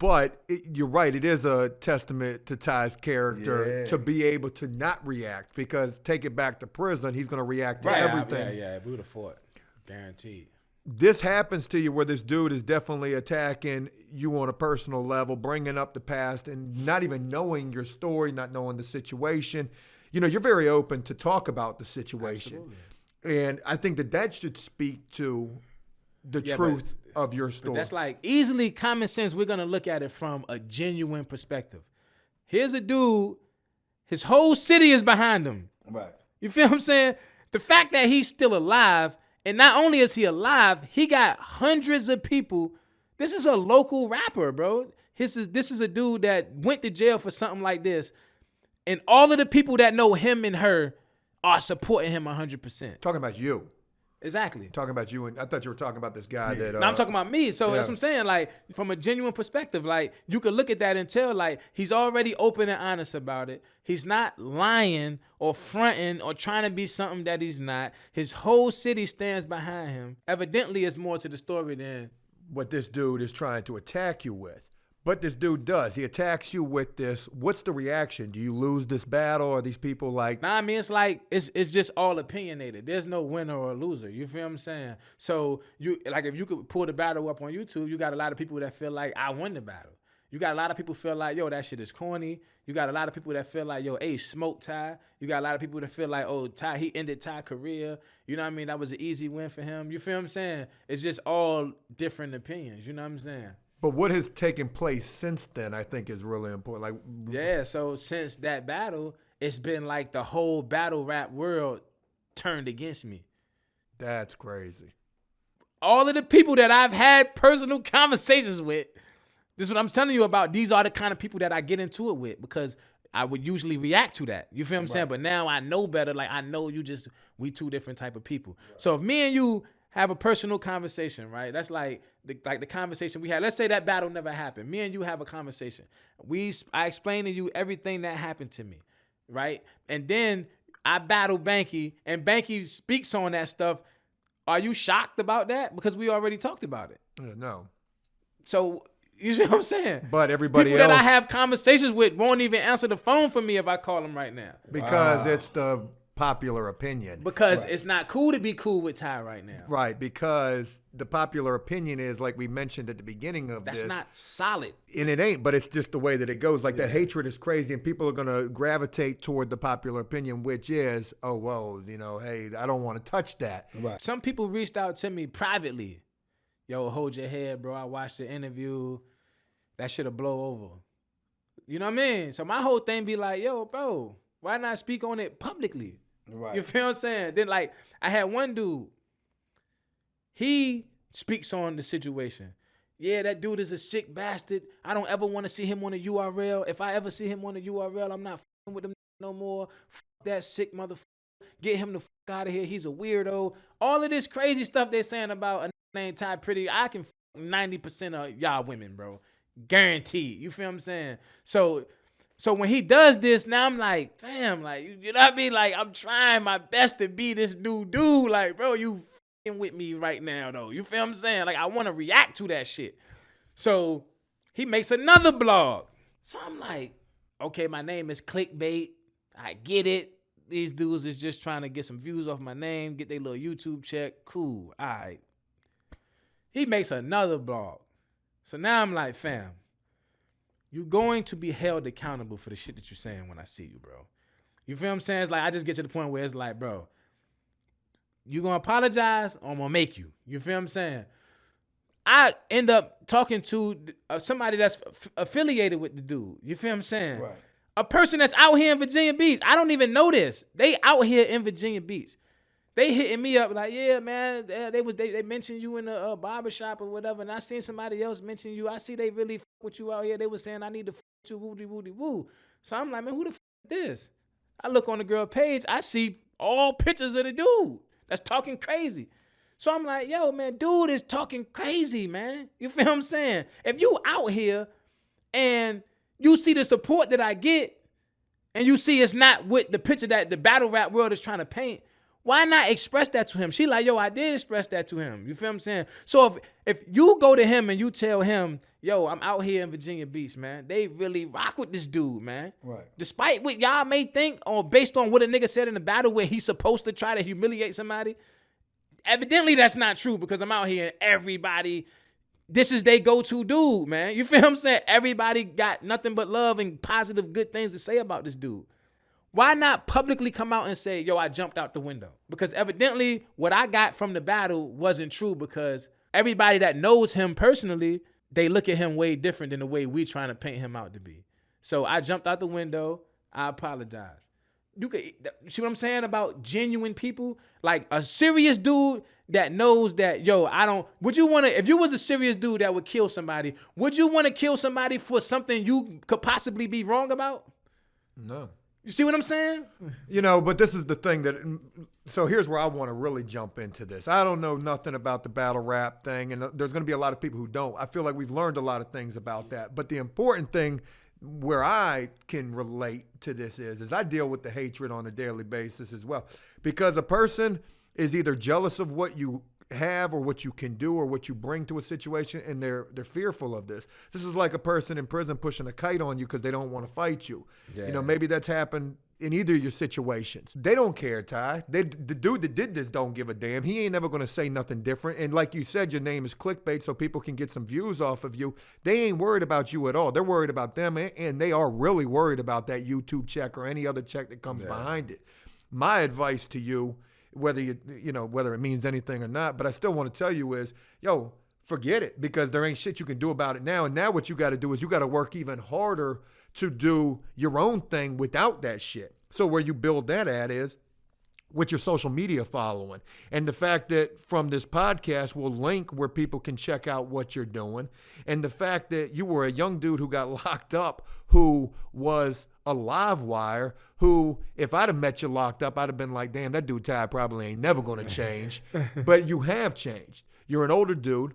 Speaker 3: but you're right. It is a testament to Ty's character to be able to not react because take it back to prison, he's going to react to everything.
Speaker 4: Yeah, we would have fought. Guaranteed.
Speaker 3: This happens to you where this dude is definitely attacking you on a personal level, bringing up the past and not even knowing your story, not knowing the situation. You're very open to talk about the situation. Absolutely. And I think that should speak to the truth of your story.
Speaker 4: But that's like easily common sense. We're going to look at it from a genuine perspective. Here's a dude, his whole city is behind him.
Speaker 2: Right.
Speaker 4: You feel what I'm saying? The fact that he's still alive, and not only is he alive, he got hundreds of people. This is a local rapper, bro. This is a dude that went to jail for something like this. And all of the people that know him and her are supporting him 100%.
Speaker 3: Talking about you.
Speaker 4: Exactly.
Speaker 3: Talking about you. And I thought you were talking about this guy that...
Speaker 4: No, I'm talking about me. So that's what I'm saying. Like, from a genuine perspective, like, you could look at that and tell, like, he's already open and honest about it. He's not lying or fronting or trying to be something that he's not. His whole city stands behind him. Evidently, it's more to the story than
Speaker 3: what this dude is trying to attack you with. But this dude does. He attacks you with this. What's the reaction? Do you lose this battle? Or are these people like...
Speaker 4: Nah, I mean, it's like, it's just all opinionated. There's no winner or loser. You feel what I'm saying? So, if you could pull the battle up on YouTube, you got a lot of people that feel like, I won the battle. You got a lot of people feel like, yo, that shit is corny. You got a lot of people that feel like, yo, smoke Ty. You got a lot of people that feel like, oh, Ty, he ended Ty's career. You know what I mean? That was an easy win for him. You feel what I'm saying? It's just all different opinions. You know what I'm saying?
Speaker 3: But what has taken place since then, I think, is really important.
Speaker 4: So since that battle, it's been like the whole battle rap world turned against me.
Speaker 3: That's crazy.
Speaker 4: All of the people that I've had personal conversations with, this is what I'm telling you about. These are the kind of people that I get into it with because I would usually react to that. You feel what I'm saying? But now I know better. Like, I know we two different type of people. Right. So if me and you have a personal conversation, right? That's like the conversation we had. Let's say that battle never happened. Me and you have a conversation. I explain to you everything that happened to me, right? And then I battle Banky, and Banky speaks on that stuff. Are you shocked about that? Because we already talked about it.
Speaker 3: No.
Speaker 4: So you see what I'm saying?
Speaker 3: But everybody
Speaker 4: people
Speaker 3: else,
Speaker 4: that I have conversations with won't even answer the phone for me if I call them right now.
Speaker 3: because it's the popular opinion.
Speaker 4: Because it's not cool to be cool with Ty right now.
Speaker 3: Right, because the popular opinion is, like we mentioned at the beginning of
Speaker 4: That's
Speaker 3: this.
Speaker 4: not solid.
Speaker 3: And it ain't, but it's just the way that it goes. Like that hatred is crazy, and people are going to gravitate toward the popular opinion, which is, oh, whoa, hey, I don't want to touch that.
Speaker 2: Right.
Speaker 4: Some people reached out to me privately. Yo, hold your head, bro. I watched the interview. That shit'll blow over. You know what I mean? So my whole thing be like, yo, bro, why not speak on it publicly?
Speaker 2: Right.
Speaker 4: You feel what I'm saying? Then like I had one dude, he speaks on the situation. Yeah, that dude is a sick bastard. I don't ever want to see him on a URL. If I ever see him on a URL, I'm not fucking with him no more. Fuck that sick motherfucker. Get him the fuck out of here. He's a weirdo. All of this crazy stuff they're saying about a named Ty Pretty, I can fuck 90% of y'all women, bro. Guaranteed. You feel what I'm saying? So when he does this, now I'm like, fam, like, you know what I mean? Like, I'm trying my best to be this new dude. Like, bro, you fucking with me right now, though. You feel what I'm saying? Like, I want to react to that shit. So he makes another blog. So I'm like, okay, my name is clickbait. I get it. These dudes is just trying to get some views off my name, get their little YouTube check. Cool. All right. He makes another blog. So now I'm like, fam, you're going to be held accountable for the shit that you're saying when I see you, bro. You feel what I'm saying? It's like I just get to the point where it's like, bro, you going to apologize or I'm going to make you. You feel what I'm saying? I end up talking to somebody that's affiliated with the dude. You feel what I'm saying?
Speaker 2: Right.
Speaker 4: A person that's out here in Virginia Beach. I don't even know this. They out here in Virginia Beach. They hitting me up like, yeah, man, they mentioned you in the barbershop or whatever, and I seen somebody else mention you. I see they really f with you out here. They was saying I need to f with you, woody woody woo. So I'm like, man, who the f is this? I look on the girl page, I see all pictures of the dude that's talking crazy. So I'm like, yo, man, dude is talking crazy, man. You feel what I'm saying? If you out here and you see the support that I get, and you see it's not what the picture that the battle rap world is trying to paint, why not express that to him? She like, yo, I did express that to him. You feel what I'm saying? So if you go to him and you tell him, yo, I'm out here in Virginia Beach, man, they really rock with this dude, man.
Speaker 2: Right. Despite
Speaker 4: Despite what y'all may think, or based on what a nigga said in the battle where he's supposed to try to humiliate somebody, evidently that's not true because I'm out here and everybody, this is they go-to dude, man. You feel what I'm saying? Everybody got nothing but love and positive good things to say about this dude. Why not publicly come out and say, yo, I jumped out the window? Because evidently what I got from the battle wasn't true because everybody that knows him personally, they look at him way different than the way we trying to paint him out to be. So I jumped out the window. I apologize. You could see what I'm saying about genuine people? Like a serious dude that knows that, yo, if you was a serious dude that would kill somebody, would you want to kill somebody for something you could possibly be wrong about?
Speaker 3: No.
Speaker 4: You see what I'm saying?
Speaker 3: But this is the thing so here's where I want to really jump into this. I don't know nothing about the battle rap thing, and there's going to be a lot of people who don't. I feel like we've learned a lot of things about that. But the important thing where I can relate to this is I deal with the hatred on a daily basis as well. Because a person is either jealous of what you have or what you can do or what you bring to a situation, and they're fearful of this. This is like a person in prison pushing a kite on you because they don't want to fight you. Yeah. Maybe that's happened in either of your situations. They don't care, Ty. The dude that did this don't give a damn. He ain't never going to say nothing different. And like you said, your name is clickbait so people can get some views off of you. They ain't worried about you at all. They're worried about them, and they are really worried about that YouTube check or any other check that comes behind it. My advice to you, whether it means anything or not, but I still want to tell you is, yo, forget it, because there ain't shit you can do about it now. And now what you got to do is you got to work even harder to do your own thing without that shit. So where you build that at is with your social media following. And the fact that from this podcast will link where people can check out what you're doing. And the fact that you were a young dude who got locked up, who was a live wire, who, if I'd have met you locked up, I'd have been like, damn, that dude Ty probably ain't never going to change. But you have changed. You're an older dude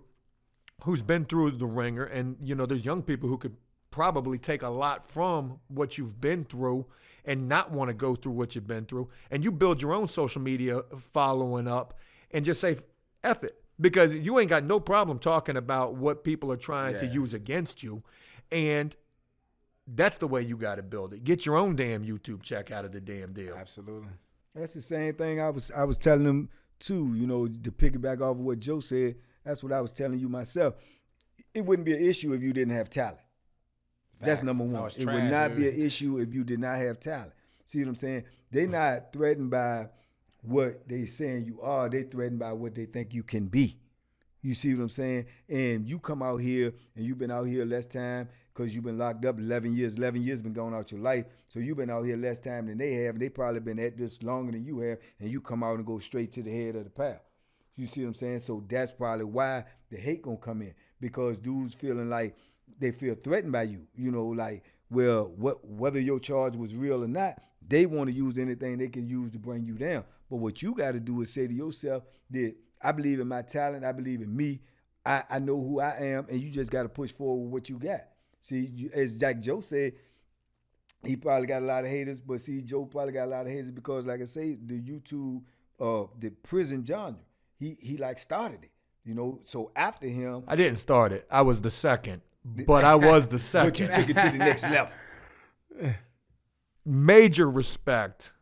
Speaker 3: who's been through the ringer. And, you know, there's young people who could probably take a lot from what you've been through and not want to go through what you've been through. And you build your own social media following up and just say, F it. Because you ain't got no problem talking about what people are trying to use against you. And that's the way you got to build it. Get your own damn YouTube check out of the damn deal.
Speaker 4: Absolutely.
Speaker 2: That's the same thing I was telling them too, you know, to piggyback off of what Joe said. That's what I was telling you myself. It wouldn't be an issue if you didn't have talent. That's number one. It would not be an issue if you did not have talent. See what I'm saying? They're not threatened by what they saying you are. They threatened by what they think you can be. You see what I'm saying? And you come out here and you've been out here less time because you've been locked up 11 years. 11 years been going out your life. So you've been out here less time than they have. They probably been at this longer than you have. And you come out and go straight to the head of the pile. You see what I'm saying? So that's probably why the hate gonna come in, because dudes feeling like they feel threatened by you. You know, like, well, whether your charge was real or not, they want to use anything they can use to bring you down. But what you got to do is say to yourself that I believe in my talent, I believe in me, I know who I am, and you just got to push forward what you got. See, as Jack Joe said, he probably got a lot of haters, but see, Joe probably got a lot of haters because, like I say, the YouTube, the prison genre, he like started it, you know. So after him,
Speaker 3: I didn't start it. I was the second, but I was the second.
Speaker 2: But you took it to the next level.
Speaker 3: Major respect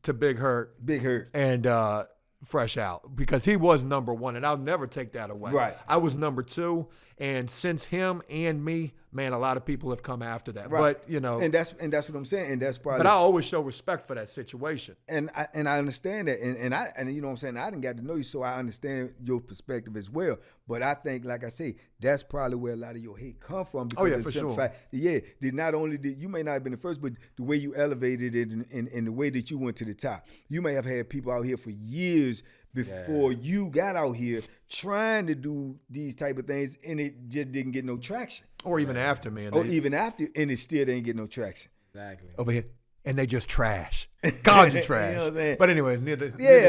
Speaker 3: to Big Hurt, and Fresh Out, because he was number one, and I'll never take that away.
Speaker 2: Right.
Speaker 3: I was number two, and since him and me, man, a lot of people have come after that.
Speaker 2: Right.
Speaker 3: But you know,
Speaker 2: and that's what I'm saying, and that's probably.
Speaker 3: But I always show respect for that situation.
Speaker 2: And I understand that, and you know what I'm saying. I didn't get to know you, so I understand your perspective as well. But I think, like I say, that's probably where a lot of your hate come from. Because of the simple fact, not only did you may not have been the first, but the way you elevated it and the way that you went to the top. You may have had people out here for years before you got out here trying to do these type of things, and it just didn't get no traction.
Speaker 3: Or even after me.
Speaker 2: Even after, and it still didn't get no traction.
Speaker 4: Exactly.
Speaker 3: Over here. And they just trash. Called you trash.
Speaker 2: You know what I'm saying?
Speaker 3: But anyways,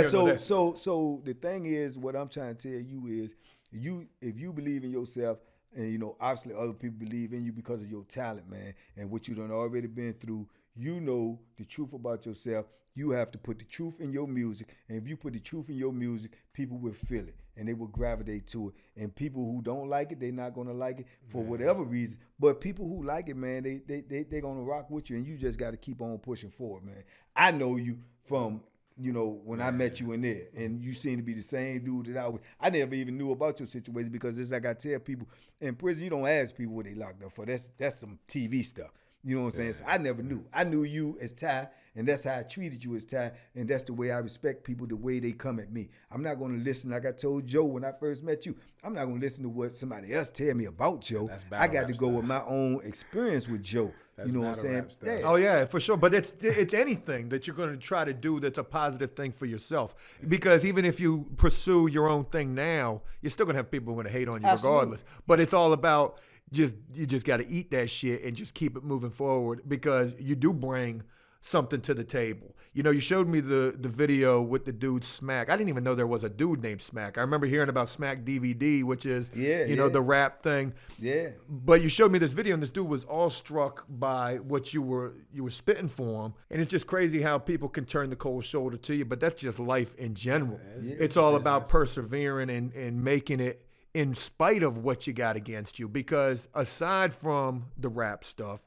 Speaker 2: so the thing is, what I'm trying to tell you is, if you believe in yourself, and you know, obviously other people believe in you because of your talent, man, and what you done already been through, you know the truth about yourself. You have to put the truth in your music, and if you put the truth in your music, people will feel it, and they will gravitate to it. And people who don't like it, they're not gonna like it for whatever reason. But people who like it, man, they gonna rock with you, and you just got to keep on pushing forward, man. I know you from, you know, when I met you in there, and you seem to be the same dude that I never even knew about your situation, because it's like I tell people, in prison, you don't ask people what they locked up for. That's some TV stuff. You know what I'm saying? So I never knew. I knew you as Ty, and that's how I treated you as Ty, and that's the way I respect people, the way they come at me. I'm not going to listen, like I told Joe when I first met you, I'm not going to listen to what somebody else tell me about Joe. I got to go with my own experience with Joe. You know what I'm saying?
Speaker 3: Yeah. Oh, yeah, for sure. But it's anything that you're going to try to do that's a positive thing for yourself. Because even if you pursue your own thing now, you're still going to have people who are going to hate on you regardless. But it's all about you just got to eat that shit and just keep it moving forward, because you do bring something to the table. You know, you showed me the video with the dude Smack. I didn't even know there was a dude named Smack. I remember hearing about Smack DVD, which is, you know, the rap thing.
Speaker 2: Yeah.
Speaker 3: But you showed me this video, and this dude was all struck by what you were spitting for him. And it's just crazy how people can turn the cold shoulder to you, but that's just life in general. It's all about persevering and making it in spite of what you got against you. Because aside from the rap stuff,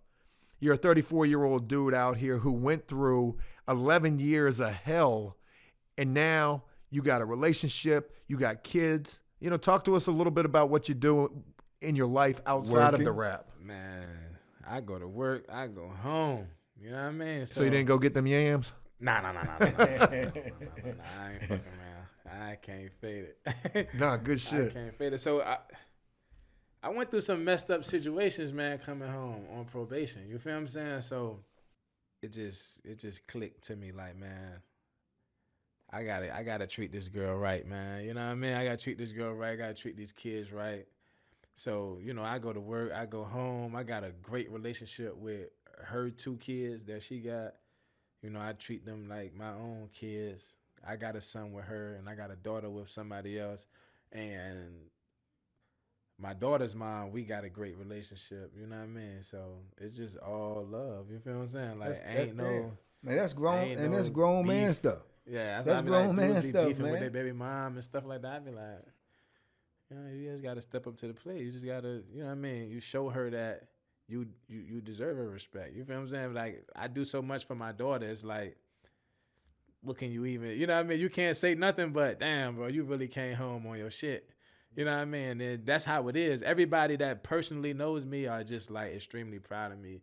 Speaker 3: you're a 34-year-old dude out here who went through 11 years of hell, and now you got a relationship, you got kids. You know, talk to us a little bit about what you do in your life outside of the rap.
Speaker 4: Man, I go to work, I go home. You know what I mean?
Speaker 3: So you didn't go get them yams?
Speaker 4: Nah. I ain't fucking around. I can't fade it.
Speaker 3: Nah, good shit.
Speaker 4: I can't fade it. So I went through some messed up situations, man, coming home on probation. You feel what I'm saying? So it just clicked to me like, man, I gotta treat this girl right, man. You know what I mean? I gotta treat this girl right. I gotta treat these kids right. So, you know, I go to work, I go home. I got a great relationship with her 2 kids that she got. You know, I treat them like my own kids. I got a son with her, and I got a daughter with somebody else. And my daughter's mom, we got a great relationship. You know what I mean? So it's just all love. You feel what I'm saying? Like,
Speaker 2: man, that's grown,
Speaker 4: ain't
Speaker 2: and
Speaker 4: no
Speaker 2: that's grown man
Speaker 4: beef.
Speaker 2: stuff.
Speaker 4: Yeah, that's
Speaker 2: That's
Speaker 4: why I be
Speaker 2: grown
Speaker 4: like,
Speaker 2: man
Speaker 4: dudes be
Speaker 2: stuff,
Speaker 4: beefing with
Speaker 2: man.
Speaker 4: their baby mom and stuff like that. I be like, you know, you just got to step up to the plate. You just got to, you know what I mean? You show her that you deserve her respect. You feel what I'm saying? Like, I do so much for my daughter. It's like, what can you even, you know what I mean? You can't say nothing but, damn, bro, you really came home on your shit. You know what I mean? And that's how it is. Everybody that personally knows me are just, like, extremely proud of me.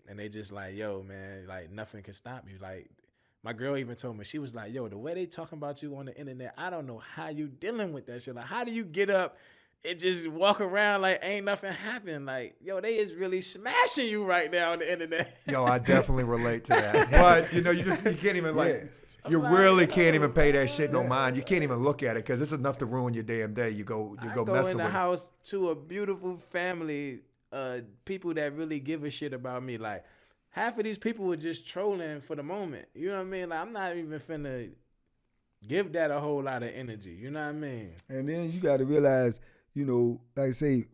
Speaker 4: And they just like, yo, man, like, nothing can stop you. Like, my girl even told me, she was like, yo, the way they talking about you on the internet, I don't know how you dealing with that shit. Like, how do you get up and just walk around like ain't nothing happened? Like, yo, they is really smashing you right now on the internet.
Speaker 3: Yo, I definitely relate to that. But, you know, you can't even, like, you really can't even pay that shit no mind. You can't even look at it because it's enough to ruin your damn day. You go
Speaker 4: I
Speaker 3: messing
Speaker 4: go in the
Speaker 3: with it.
Speaker 4: house to a beautiful family, people that really give a shit about me. Like, half of these people were just trolling for the moment. You know what I mean? Like, I'm not even finna give that a whole lot of energy. You know what I mean?
Speaker 2: And then you got to realize, you know, like I say,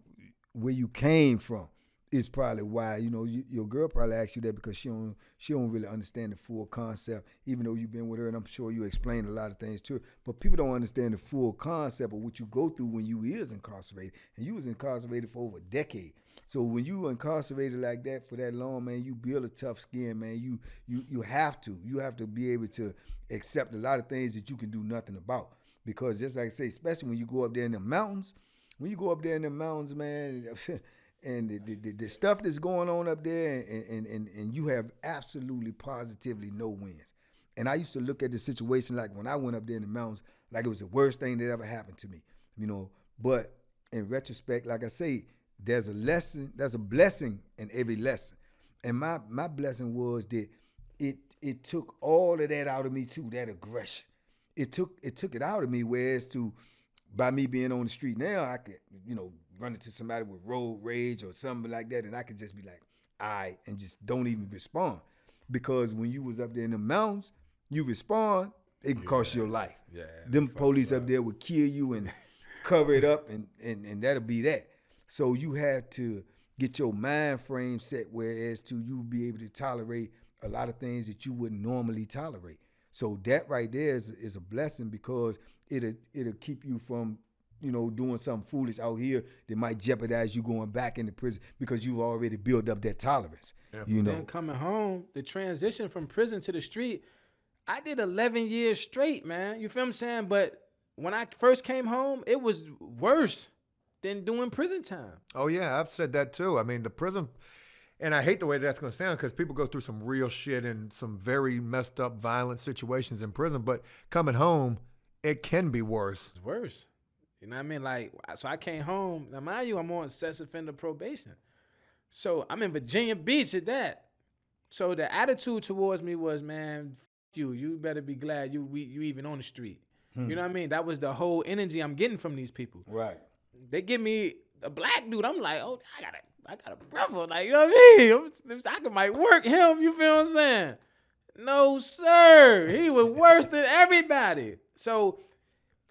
Speaker 2: where you came from is probably why, you know, your girl probably asked you that because she don't really understand the full concept, even though you've been with her, and I'm sure you explained a lot of things to her. But people don't understand the full concept of what you go through when you is incarcerated. And you was incarcerated for over a decade. So when you incarcerated like that for that long, man, you build a tough skin, man. You have to. You have to be able to accept a lot of things that you can do nothing about. Because just like I say, especially when you go up there in the mountains, man, and the stuff that's going on up there, and you have absolutely positively no wins. And I used to look at the situation like when I went up there in the mountains, like it was the worst thing that ever happened to me, you know. But in retrospect, like I say, there's a blessing in every lesson. And my blessing was that it took all of that out of me too, that aggression. It took it out of me, whereas by me being on the street now, I could, you know, run into somebody with road rage or something like that, and I could just be like, all right, and just don't even respond. Because when you was up there in the mountains, you respond, it can cost your life.
Speaker 4: Yeah.
Speaker 2: Them police up there would kill you and cover it up, and that'll be that. So you have to get your mind frame set whereas to you be able to tolerate a lot of things that you wouldn't normally tolerate. So that right there is a blessing because it'll keep you from, you know, doing something foolish out here that might jeopardize you going back into prison because you've already built up that tolerance. Yeah. You know,
Speaker 4: then coming home, the transition from prison to the street, I did 11 years straight, man. You feel what I'm saying? But when I first came home, it was worse than doing prison time.
Speaker 3: Oh, yeah, I've said that too. I mean, the prison, and I hate the way that's going to sound because people go through some real shit and some very messed up, violent situations in prison. But coming home, it can be worse.
Speaker 4: It's worse. You know what I mean? Like, so I came home. Now, mind you, I'm on sex offender probation. So I'm in Virginia Beach at that. So the attitude towards me was, man, you better be glad you even on the street. You know what I mean? That was the whole energy I'm getting from these people.
Speaker 2: Right.
Speaker 4: They give me a black dude. I'm like, oh, I got a brother. Like, you know what I mean? I might work him. You feel what I'm saying? No, sir. He was worse than everybody. So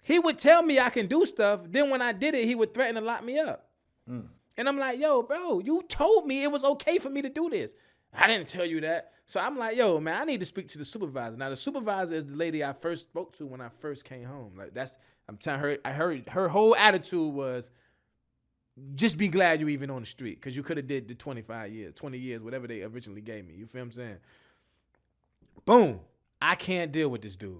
Speaker 4: he would tell me I can do stuff. Then when I did it, he would threaten to lock me up. And I'm like, yo, bro, you told me it was okay for me to do this. I didn't tell you that. So I'm like, yo, man, I need to speak to the supervisor. Now, the supervisor is the lady I first spoke to when I first came home. Like, I'm telling her, I heard her whole attitude was, just be glad you even on the street because you could have did the 25 years, 20 years, whatever they originally gave me. You feel what I'm saying? Boom. I can't deal with this dude.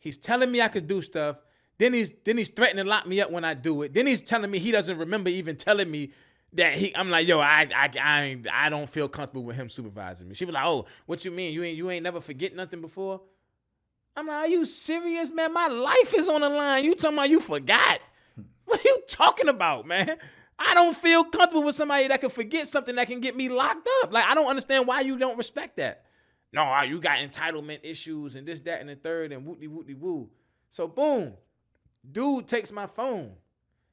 Speaker 4: He's telling me I could do stuff. Then he's threatening to lock me up when I do it. Then he's telling me he doesn't remember even telling me that I'm like, yo, I don't feel comfortable with him supervising me. She was like, oh, what you mean? You ain't never forget nothing before? I'm like, are you serious, man? My life is on the line. You talking about you forgot? What are you talking about, man? I don't feel comfortable with somebody that can forget something that can get me locked up. Like, I don't understand why you don't respect that. no, you got entitlement issues and this, that, and the third and woo. So boom, dude takes my phone.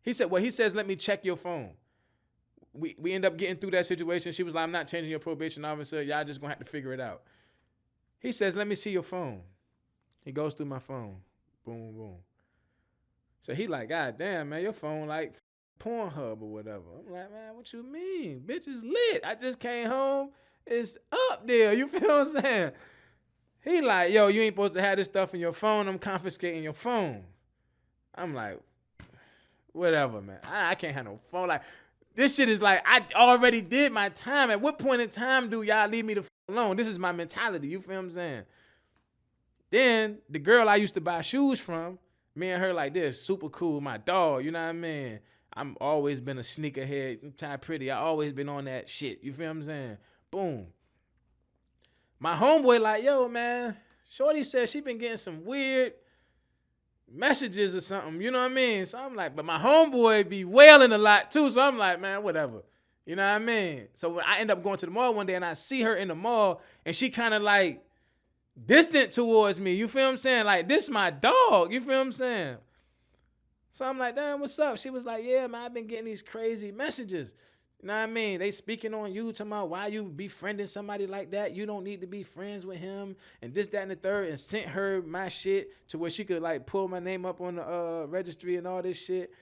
Speaker 4: He says, let me check your phone. We end up getting through that situation. She was like, I'm not changing your probation officer. Y'all just gonna have to figure it out. He says, let me see your phone. He goes through my phone. Boom, boom. So he like, God damn, man, your phone like Pornhub or whatever. I'm like, man, what you mean? Bitch is lit. I just came home. It's up there. You feel what I'm saying? He like, yo, you ain't supposed to have this stuff in your phone. I'm confiscating your phone. I'm like, whatever, man. I can't have no phone. Like, this shit is like, I already did my time. At what point in time do y'all leave me the alone? This is my mentality. You feel what I'm saying? Then the girl I used to buy shoes from, me and her like this, super cool, my dog, you know what I mean? I'm always been a sneakerhead. I'm tired pretty. I always been on that shit. You feel what I'm saying? Boom. My homeboy like, yo, man, shorty said she been getting some weird messages or something. You know what I mean? So I'm like, but my homeboy be wailing a lot too. So I'm like, man, whatever. You know what I mean? So when I end up going to the mall one day and I see her in the mall and she kind of like distant towards me. You feel what I'm saying? Like, this my dog. You feel what I'm saying? So I'm like, damn, what's up? She was like, yeah, man, I've been getting these crazy messages. You know what I mean? They speaking on you, talking about why you befriending somebody like that. You don't need to be friends with him and this, that, and the third, and sent her my shit to where she could like pull my name up on the registry and all this shit.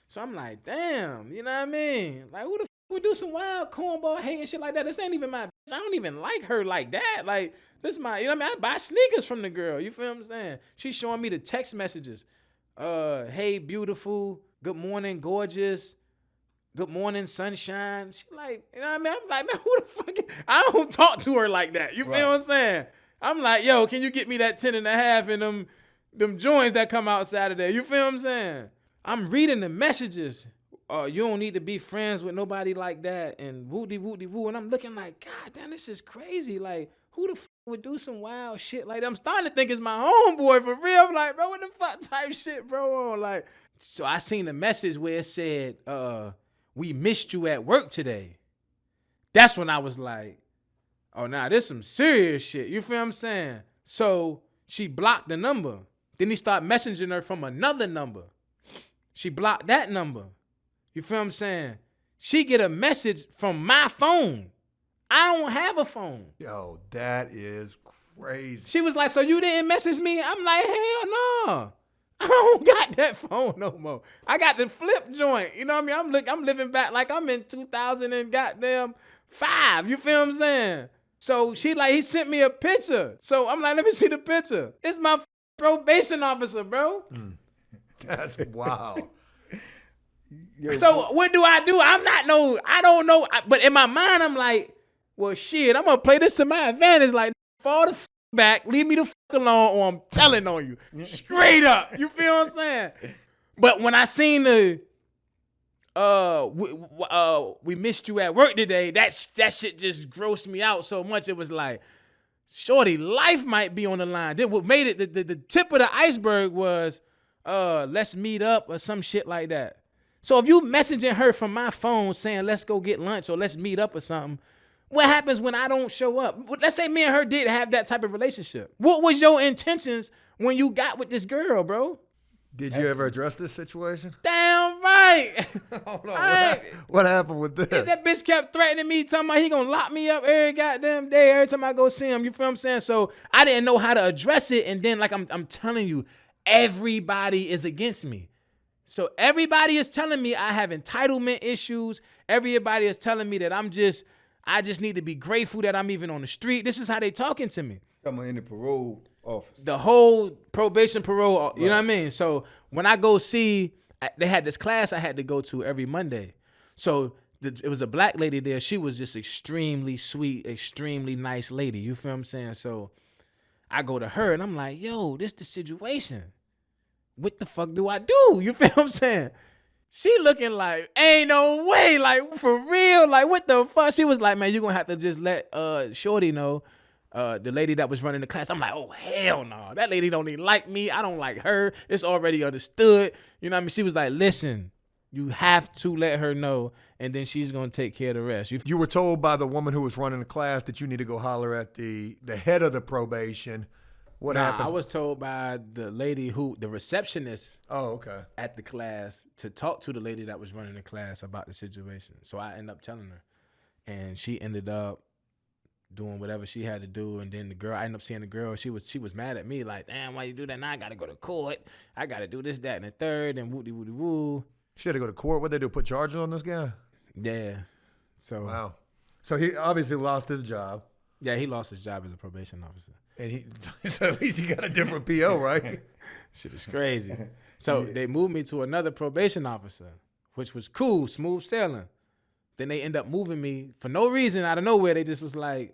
Speaker 4: So I'm like, damn, you know what I mean? Like, who the f would do some wild cornball hating shit like that? This ain't even my bitch. I don't even like her like that. Like, this is my, you know what I mean? I buy sneakers from the girl. You feel what I'm saying? She's showing me the text messages. Hey, beautiful. Good morning, gorgeous. Good morning, sunshine. She like, you know what I mean? I'm like, man, who the fuck? I don't talk to her like that. You feel what I'm saying? I'm like, yo, can you get me that 10 and a half and them joints that come out Saturday? You feel what I'm saying? I'm reading the messages. You don't need to be friends with nobody like that and woo. And I'm looking like, God damn, this is crazy. Like, who the fuck would do some wild shit like that? I'm starting to think it's my homeboy for real. I'm like, bro, what the fuck type shit, bro? Like, so I seen a message where it said, we missed you at work today. That's when I was like, oh, nah, this some serious shit. You feel what I'm saying? So she blocked the number. Then he started messaging her from another number. She blocked that number. You feel what I'm saying? She get a message from my phone. I don't have a phone.
Speaker 3: Yo, that is crazy.
Speaker 4: She was like, so you didn't message me? I'm like, hell no. I don't got that phone no more. I got the flip joint. You know what I mean? I'm living back like I'm in 2000 and goddamn 5. You feel what I'm saying? So he sent me a picture. So I'm like, let me see the picture. It's my probation officer, bro.
Speaker 3: That's wow.
Speaker 4: So what do? I don't know. But in my mind, I'm like, well, shit, I'm going to play this to my advantage. Like, fall the back, leave me the fuck alone, or I'm telling on you. Straight up. You feel what I'm saying? But when I seen the we missed you at work today, that shit just grossed me out so much. It was like, shorty, life might be on the line. Then what made it the tip of the iceberg was let's meet up or some shit like that. So if you messaging her from my phone saying let's go get lunch or let's meet up or something, what happens when I don't show up? Let's say me and her did have that type of relationship. What was your intentions when you got with this girl, bro?
Speaker 3: Did you ever address this situation?
Speaker 4: Damn right.
Speaker 3: Hold on. What happened with this?
Speaker 4: That bitch kept threatening me, talking about he gonna lock me up every goddamn day, every time I go see him. You feel what I'm saying? So I didn't know how to address it. And then, like I'm telling you, everybody is against me. So everybody is telling me I have entitlement issues. Everybody is telling me that I just need to be grateful that I'm even on the street. This is how they talking to me.
Speaker 2: Someone in the parole office.
Speaker 4: The whole probation parole, you know what I mean? So when I go see, they had this class I had to go to every Monday. So it was a black lady there. She was just extremely sweet, extremely nice lady. You feel what I'm saying? So I go to her and I'm like, yo, this the situation. What the fuck do I do? You feel what I'm saying? She looking like, ain't no way, like, for real, like, what the fuck? She was like, man, you're going to have to just let Shorty know, the lady that was running the class. I'm like, oh, hell no. That lady don't even like me. I don't like her. It's already understood. You know what I mean? She was like, listen, You have to let her know, and then she's going to take care of the rest.
Speaker 3: You were told by the woman who was running the class that you need to go holler at the head of the probation. What happened?
Speaker 4: I was told by the lady the receptionist at the class to talk to the lady that was running the class about the situation. So I ended up telling her, and she ended up doing whatever she had to do. And then I ended up seeing the girl. She was mad at me like, damn, why you do that? Now I got to go to court. I got to do this, that, and the third, and woo-de-woo-de-woo.
Speaker 3: She had to go to court. What'd they do? Put charges on this guy?
Speaker 4: Yeah. So
Speaker 3: wow. So he obviously lost his job.
Speaker 4: Yeah, he lost his job as a probation officer.
Speaker 3: And so at least he got a different PO, right?
Speaker 4: Shit is crazy. So they moved me to another probation officer, which was cool, smooth sailing. Then they end up moving me for no reason out of nowhere. They just was like,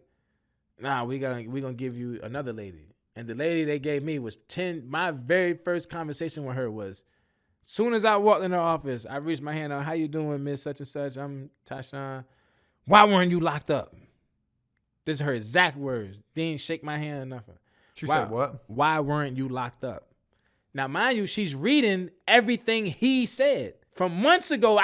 Speaker 4: nah, we gonna give you another lady. And the lady they gave me was 10. My very first conversation with her was, soon as I walked in her office, I reached my hand out. How you doing, Miss Such and Such? I'm Tashawn. Why weren't you locked up? This is her exact words. Didn't shake my hand or nothing.
Speaker 3: She said what?
Speaker 4: Why weren't you locked up? Now, mind you, she's reading everything he said. From months ago,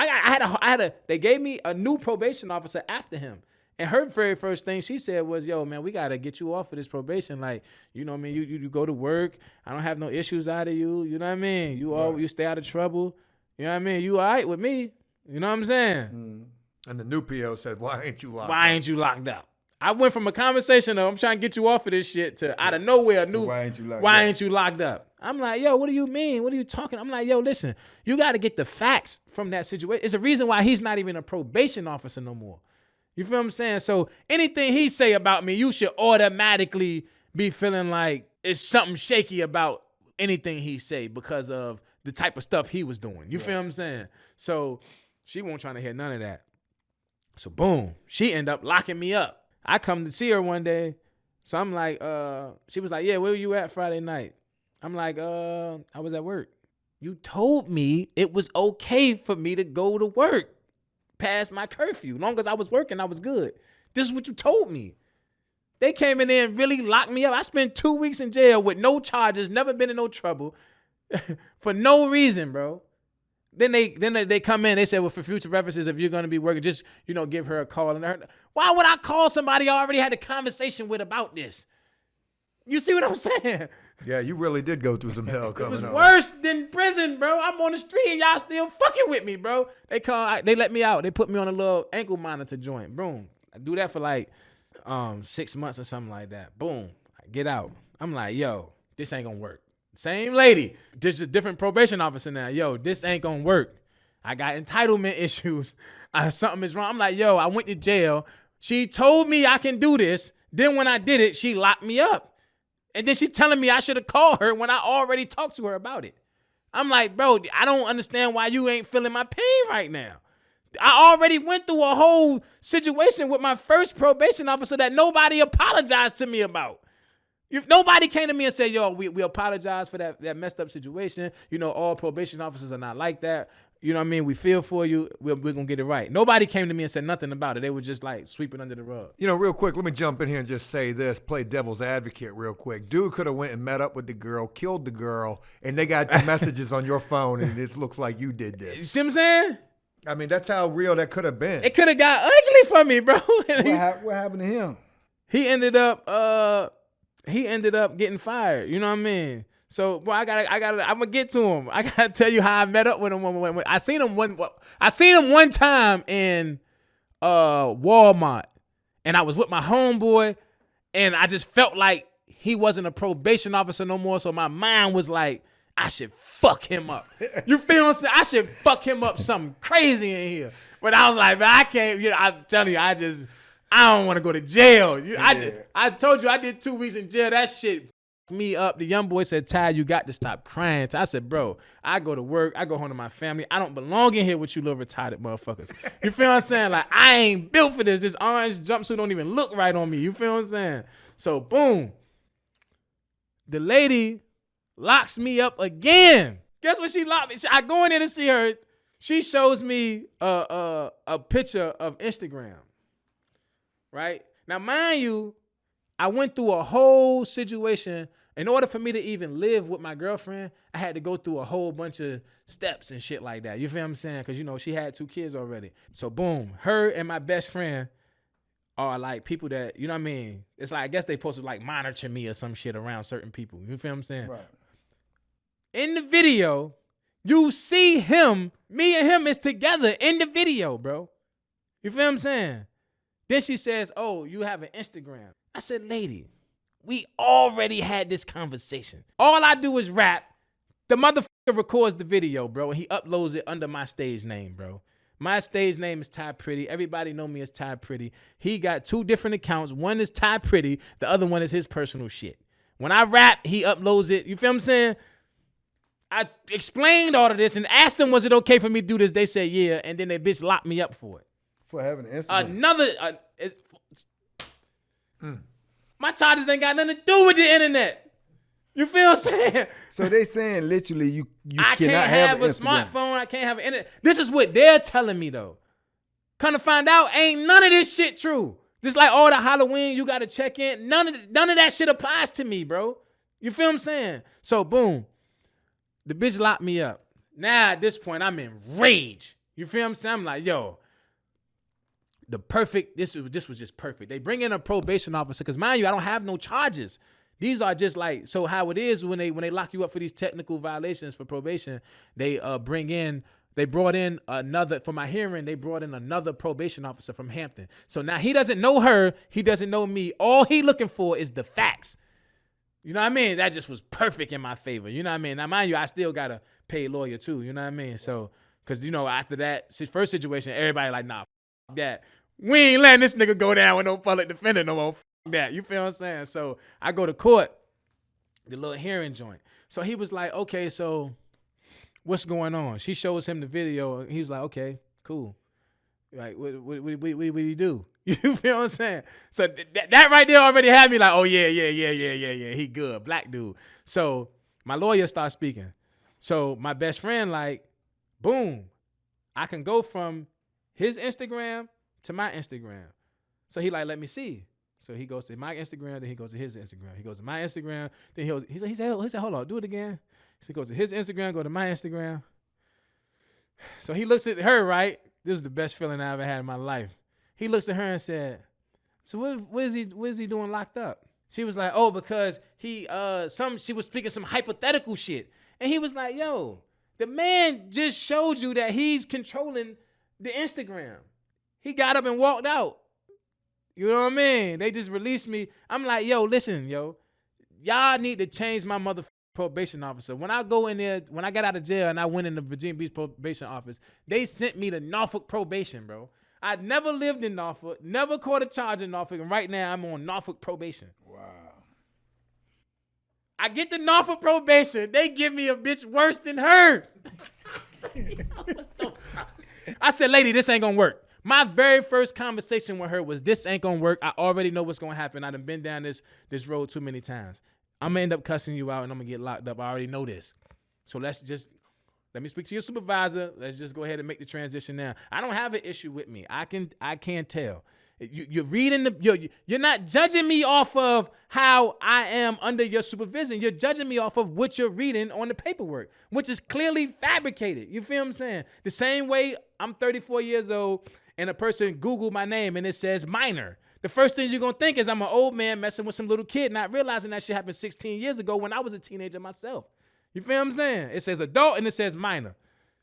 Speaker 4: they gave me a new probation officer after him. And her very first thing she said was, yo, man, we got to get you off of this probation. Like, you know what I mean? You go to work. I don't have no issues out of you. You know what I mean? You stay out of trouble. You know what I mean? You all right with me. You know what I'm saying?
Speaker 3: Mm. And the new PO said, why ain't you locked up?
Speaker 4: Why ain't you locked up? I went from a conversation of I'm trying to get you off of this shit to out of nowhere,
Speaker 2: why ain't you locked
Speaker 4: up? I'm like, yo, what do you mean? What are you talking? I'm like, yo, listen, you got to get the facts from that situation. It's a reason why he's not even a probation officer no more. You feel what I'm saying? So anything he say about me, you should automatically be feeling like it's something shaky about anything he say because of the type of stuff he was doing. You feel what I'm saying? So she won't trying to hear none of that. So boom, she end up locking me up. I come to see her one day. So I'm like, she was like, yeah, where were you at Friday night? I'm like, I was at work. You told me it was okay for me to go to work past my curfew. Long as I was working, I was good. This is what you told me. They came in there and really locked me up. I spent 2 weeks in jail with no charges, never been in no trouble for no reason, bro. Then they come in. They said, well, for future references, if you're going to be working, just, give her a call. And why would I call somebody I already had a conversation with about this? You see what I'm saying?
Speaker 3: Yeah, you really did go through some hell coming up.
Speaker 4: It was worse than prison, bro. I'm on the street and y'all still fucking with me, bro. They let me out. They put me on a little ankle monitor joint. Boom. I do that for like 6 months or something like that. Boom. I get out. I'm like, yo, this ain't gonna work. Same lady, just a different probation officer now. Yo, this ain't gonna work. I got entitlement issues. Something is wrong. I'm like, yo, I went to jail. She told me I can do this. Then when I did it, she locked me up. And then she's telling me I should have called her when I already talked to her about it. I'm like, bro, I don't understand why you ain't feeling my pain right now. I already went through a whole situation with my first probation officer that nobody apologized to me about. If nobody came to me and said, yo, we apologize for that messed up situation. All probation officers are not like that. You know what I mean? We feel for you. We're going to get it right. Nobody came to me and said nothing about it. They were just like sweeping under the rug.
Speaker 3: Real quick, let me jump in here and just say this, play devil's advocate real quick. Dude could have went and met up with the girl, killed the girl, and they got the messages on your phone, and it looks like you did this.
Speaker 4: You see what I'm saying?
Speaker 3: I mean, that's how real that could have been.
Speaker 4: It could have got ugly for me, bro.
Speaker 2: What happened to him?
Speaker 4: He ended up getting fired. You know what I mean? So, boy, I'm gonna get to him. I gotta tell you how I met up with him. I seen him one time in Walmart, and I was with my homeboy, and I just felt like he wasn't a probation officer no more. So my mind was like, I should fuck him up. You feel what I'm saying? I should fuck him up something crazy in here. But I was like, man, I can't. I'm telling you, I don't want to go to jail. I told you I did 2 weeks in jail. That shit fucked me up. The young boy said, Ty, you got to stop crying. I said, bro, I go to work. I go home to my family. I don't belong in here with you little retarded motherfuckers. You feel what I'm saying? Like, I ain't built for this. This orange jumpsuit don't even look right on me. You feel what I'm saying? So, boom. The lady locks me up again. Guess what she locked me? I go in there to see her. She shows me a picture of Instagram. Right? Now, mind you, I went through a whole situation. In order for me to even live with my girlfriend, I had to go through a whole bunch of steps and shit like that. You feel what I'm saying? Because, you know, she had 2 kids already. So, boom, her and my best friend are like people that, you know what I mean? It's like, I guess they supposed to like monitor me or some shit around certain people. You feel what I'm saying?
Speaker 2: Right.
Speaker 4: In the video, you see him, me and him is together in the video, bro. You feel what I'm saying? Then she says, oh, you have an Instagram. I said, lady, we already had this conversation. All I do is rap. The motherfucker records the video, bro, and he uploads it under my stage name, bro. My stage name is Ty Pretty. Everybody know me as Ty Pretty. He got 2 different accounts. One is Ty Pretty. The other one is his personal shit. When I rap, he uploads it. You feel what I'm saying? I explained all of this and asked them, was it okay for me to do this? They said, yeah. And then they bitch locked me up for it.
Speaker 2: For having an Instagram.
Speaker 4: My charges ain't got nothing to do with the internet. You feel what I'm saying?
Speaker 2: So they saying literally you
Speaker 4: I
Speaker 2: cannot
Speaker 4: can't have a
Speaker 2: Instagram.
Speaker 4: smartphone. I can't have an internet. This is what they're telling me though. Come to find out, ain't none of this shit true. Just like all the Halloween, you got to check in. None of that shit applies to me, bro. You feel what I'm saying? So boom, the bitch locked me up. Now at this point, I'm in rage. You feel what I'm saying? I'm like, yo, this was just perfect. They bring in a probation officer because mind you, I don't have no charges. These are just like, so how it is when they lock you up for these technical violations for probation, they brought in another, for my hearing, they brought in another probation officer from Hampton. So now he doesn't know her, he doesn't know me. All he looking for is the facts. You know what I mean? That just was perfect in my favor. You know what I mean? Now mind you, I still got to pay a lawyer too. You know what I mean? So, because, you know, after that first situation, everybody like, nah, f that. We ain't letting this nigga go down with no public defender no more. F that. You feel what I'm saying? So I go to court, the little hearing joint. So he was like, okay, so what's going on? She shows him the video. He was like, okay, cool. Like, what did he do? You feel what I'm saying? So that right there already had me like, oh, yeah. He good. Black dude. So my lawyer starts speaking. So my best friend, like, boom, I can go from his Instagram to my Instagram. So he like, let me see. So he goes to my Instagram, then he goes to his Instagram. He goes to my Instagram, then he said, hold on, do it again. So he goes to his Instagram, go to my Instagram. So he looks at her, right? This is the best feeling I ever had in my life. He looks at her and said, so what is he doing locked up? She was like, oh, because she was speaking some hypothetical shit. And he was like, yo, the man just showed you that he's controlling the Instagram. He got up and walked out. You know what I mean? They just released me. I'm like, yo, listen, yo. Y'all need to change my motherfucking probation officer. When I go in there, when I got out of jail and I went in the Virginia Beach probation office, they sent me to Norfolk probation, bro. I never lived in Norfolk, never caught a charge in Norfolk, and right now I'm on Norfolk probation.
Speaker 2: Wow.
Speaker 4: I get to Norfolk probation, they give me a bitch worse than her. I said, lady, this ain't gonna work. My very first conversation with her was, this ain't gonna work. I already know what's gonna happen. I done been down this road too many times. I'm gonna end up cussing you out and I'm gonna get locked up. I already know this. So let me speak to your supervisor. Let's just go ahead and make the transition now. I don't have an issue with me. I can tell. You're reading you're not judging me off of how I am under your supervision. You're judging me off of what you're reading on the paperwork, which is clearly fabricated. You feel what I'm saying? The same way I'm 34 years old and a person Googled my name and it says minor. The first thing you're going to think is I'm an old man messing with some little kid, not realizing that shit happened 16 years ago when I was a teenager myself. You feel what I'm saying? It says adult and it says minor.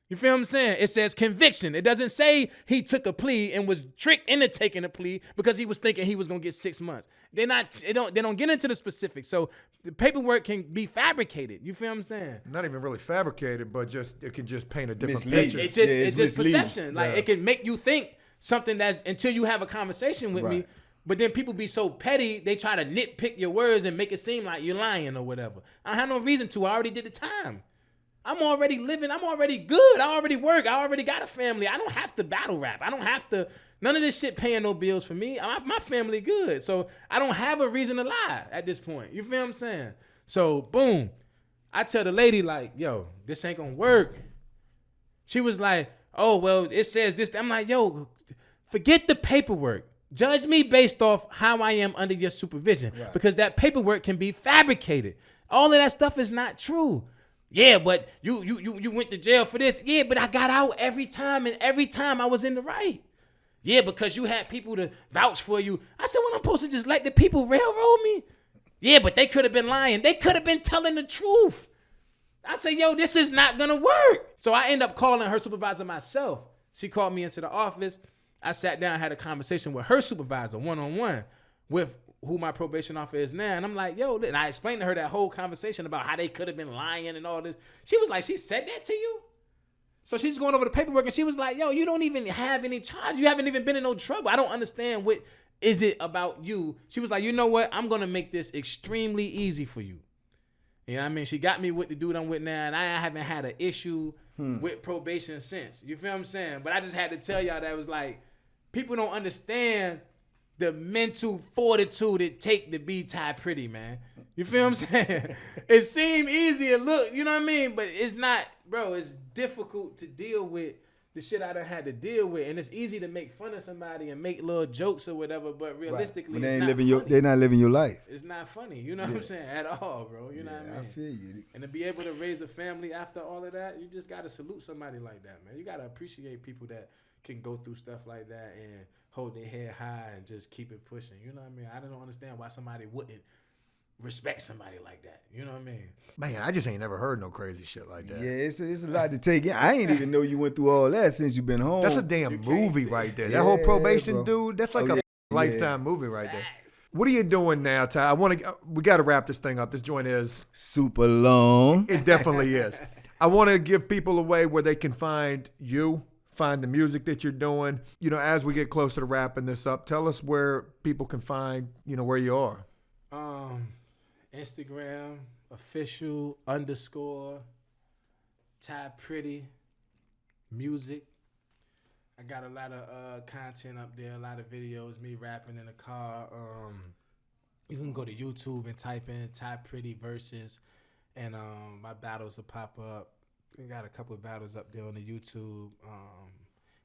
Speaker 4: You feel what I'm saying? It says conviction. It doesn't say he took a plea and was tricked into taking a plea because he was thinking he was going to get 6 months. They don't get into the specifics. So the paperwork can be fabricated. You feel what I'm saying?
Speaker 3: Not even really fabricated, but it can just paint a different
Speaker 2: Misleading.
Speaker 3: picture.
Speaker 4: It's just perception. Like it can make you think something that's until you have a conversation with me. But then people be so petty, they try to nitpick your words and make it seem like you're lying or whatever. I have no reason to. I already did the time. I'm already living. I'm already good. I already work. I already got a family. I don't have to battle rap. I don't have to. None of this shit paying no bills for me. My family good. So I don't have a reason to lie at this point. You feel what I'm saying? So boom. I tell the lady like, yo, this ain't gonna work. She was like, oh, well, it says this. I'm like, yo, forget the paperwork. Judge me based off how I am under your supervision, because that paperwork can be fabricated. All of that stuff is not true. Yeah, but you went to jail for this. Yeah, but I got out every time, and every time I was in the right. Yeah, because you had people to vouch for you. I said, well, I'm supposed to just let the people railroad me? Yeah, but they could have been lying. They could have been telling the truth. I said, yo, this is not going to work. So I end up calling her supervisor myself. She called me into the office. I sat down and had a conversation with her supervisor one-on-one with who my probation officer is now. And I'm like, yo, and I explained to her that whole conversation about how they could have been lying and all this. She was like, she said that to you? So she's going over the paperwork and she was like, yo, you don't even have any charge. You haven't even been in no trouble. I don't understand what is it about you. She was like, you know what? I'm going to make this extremely easy for you. You know what I mean? She got me with the dude I'm with now, and I haven't had an issue with probation since. You feel what I'm saying? But I just had to tell y'all that it was like, people don't understand the mental fortitude it take to be Ty Pretty, man. You feel what I'm saying? It seemed easy to look, you know what I mean? But it's not, bro. It's difficult to deal with the shit I done had to deal with. And it's easy to make fun of somebody and make little jokes or whatever, but realistically,
Speaker 2: but
Speaker 4: it's not funny.
Speaker 2: They're not living your life.
Speaker 4: It's not funny, you know what I'm saying? At all, bro. You know what I mean?
Speaker 2: I feel you.
Speaker 4: And to be able to raise a family after all of that, you just got to salute somebody like that, man. You got to appreciate people that can go through stuff like that and hold their head high and just keep it pushing. You know what I mean? I don't understand why somebody wouldn't respect somebody like that. You know what I mean?
Speaker 3: Man, I just ain't never heard no crazy shit like that.
Speaker 2: Yeah, it's a lot to take in. I ain't even know you went through all that since you've been home.
Speaker 3: That's a damn movie right there. That whole probation
Speaker 2: bro.
Speaker 3: dude, that's like a lifetime movie right there. What are you doing now, Ty? We got to wrap this thing up. This joint is
Speaker 2: super long.
Speaker 3: It definitely is. I want to give people a way where they can find you, find the music that you're doing. You know, as we get closer to wrapping this up, tell us where people can find, you know, where you are.
Speaker 4: Instagram, official _ Ty Pretty music. I got a lot of content up there, a lot of videos, me rapping in the car. You can go to YouTube and type in Ty Pretty verses, and my battles will pop up. We got a couple of battles up there on the YouTube.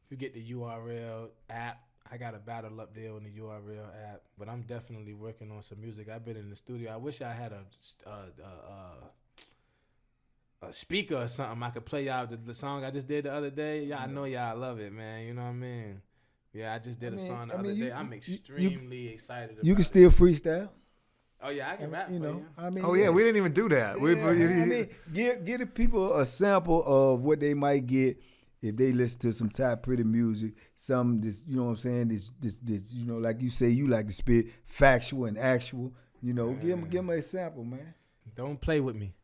Speaker 4: If you get the URL app, I got a battle up there on the URL app. But I'm definitely working on some music. I've been in the studio. I wish I had a speaker or something I could play y'all the song I just did the other day. Y'all know y'all love it, man. You know what I mean? Yeah, I just did a song the other day. I'm extremely excited about it.
Speaker 2: You can still freestyle.
Speaker 4: Oh, yeah, I can rap
Speaker 2: you
Speaker 4: for
Speaker 2: know.
Speaker 4: you.
Speaker 2: I mean,
Speaker 3: Oh, yeah, we didn't even do that.
Speaker 2: Give the people a sample of what they might get if they listen to some Ty Pretty music. Some, this, you know what I'm saying? This, you know, like you say, you like to spit factual and actual. You know, give them a sample, man.
Speaker 4: Don't play with me.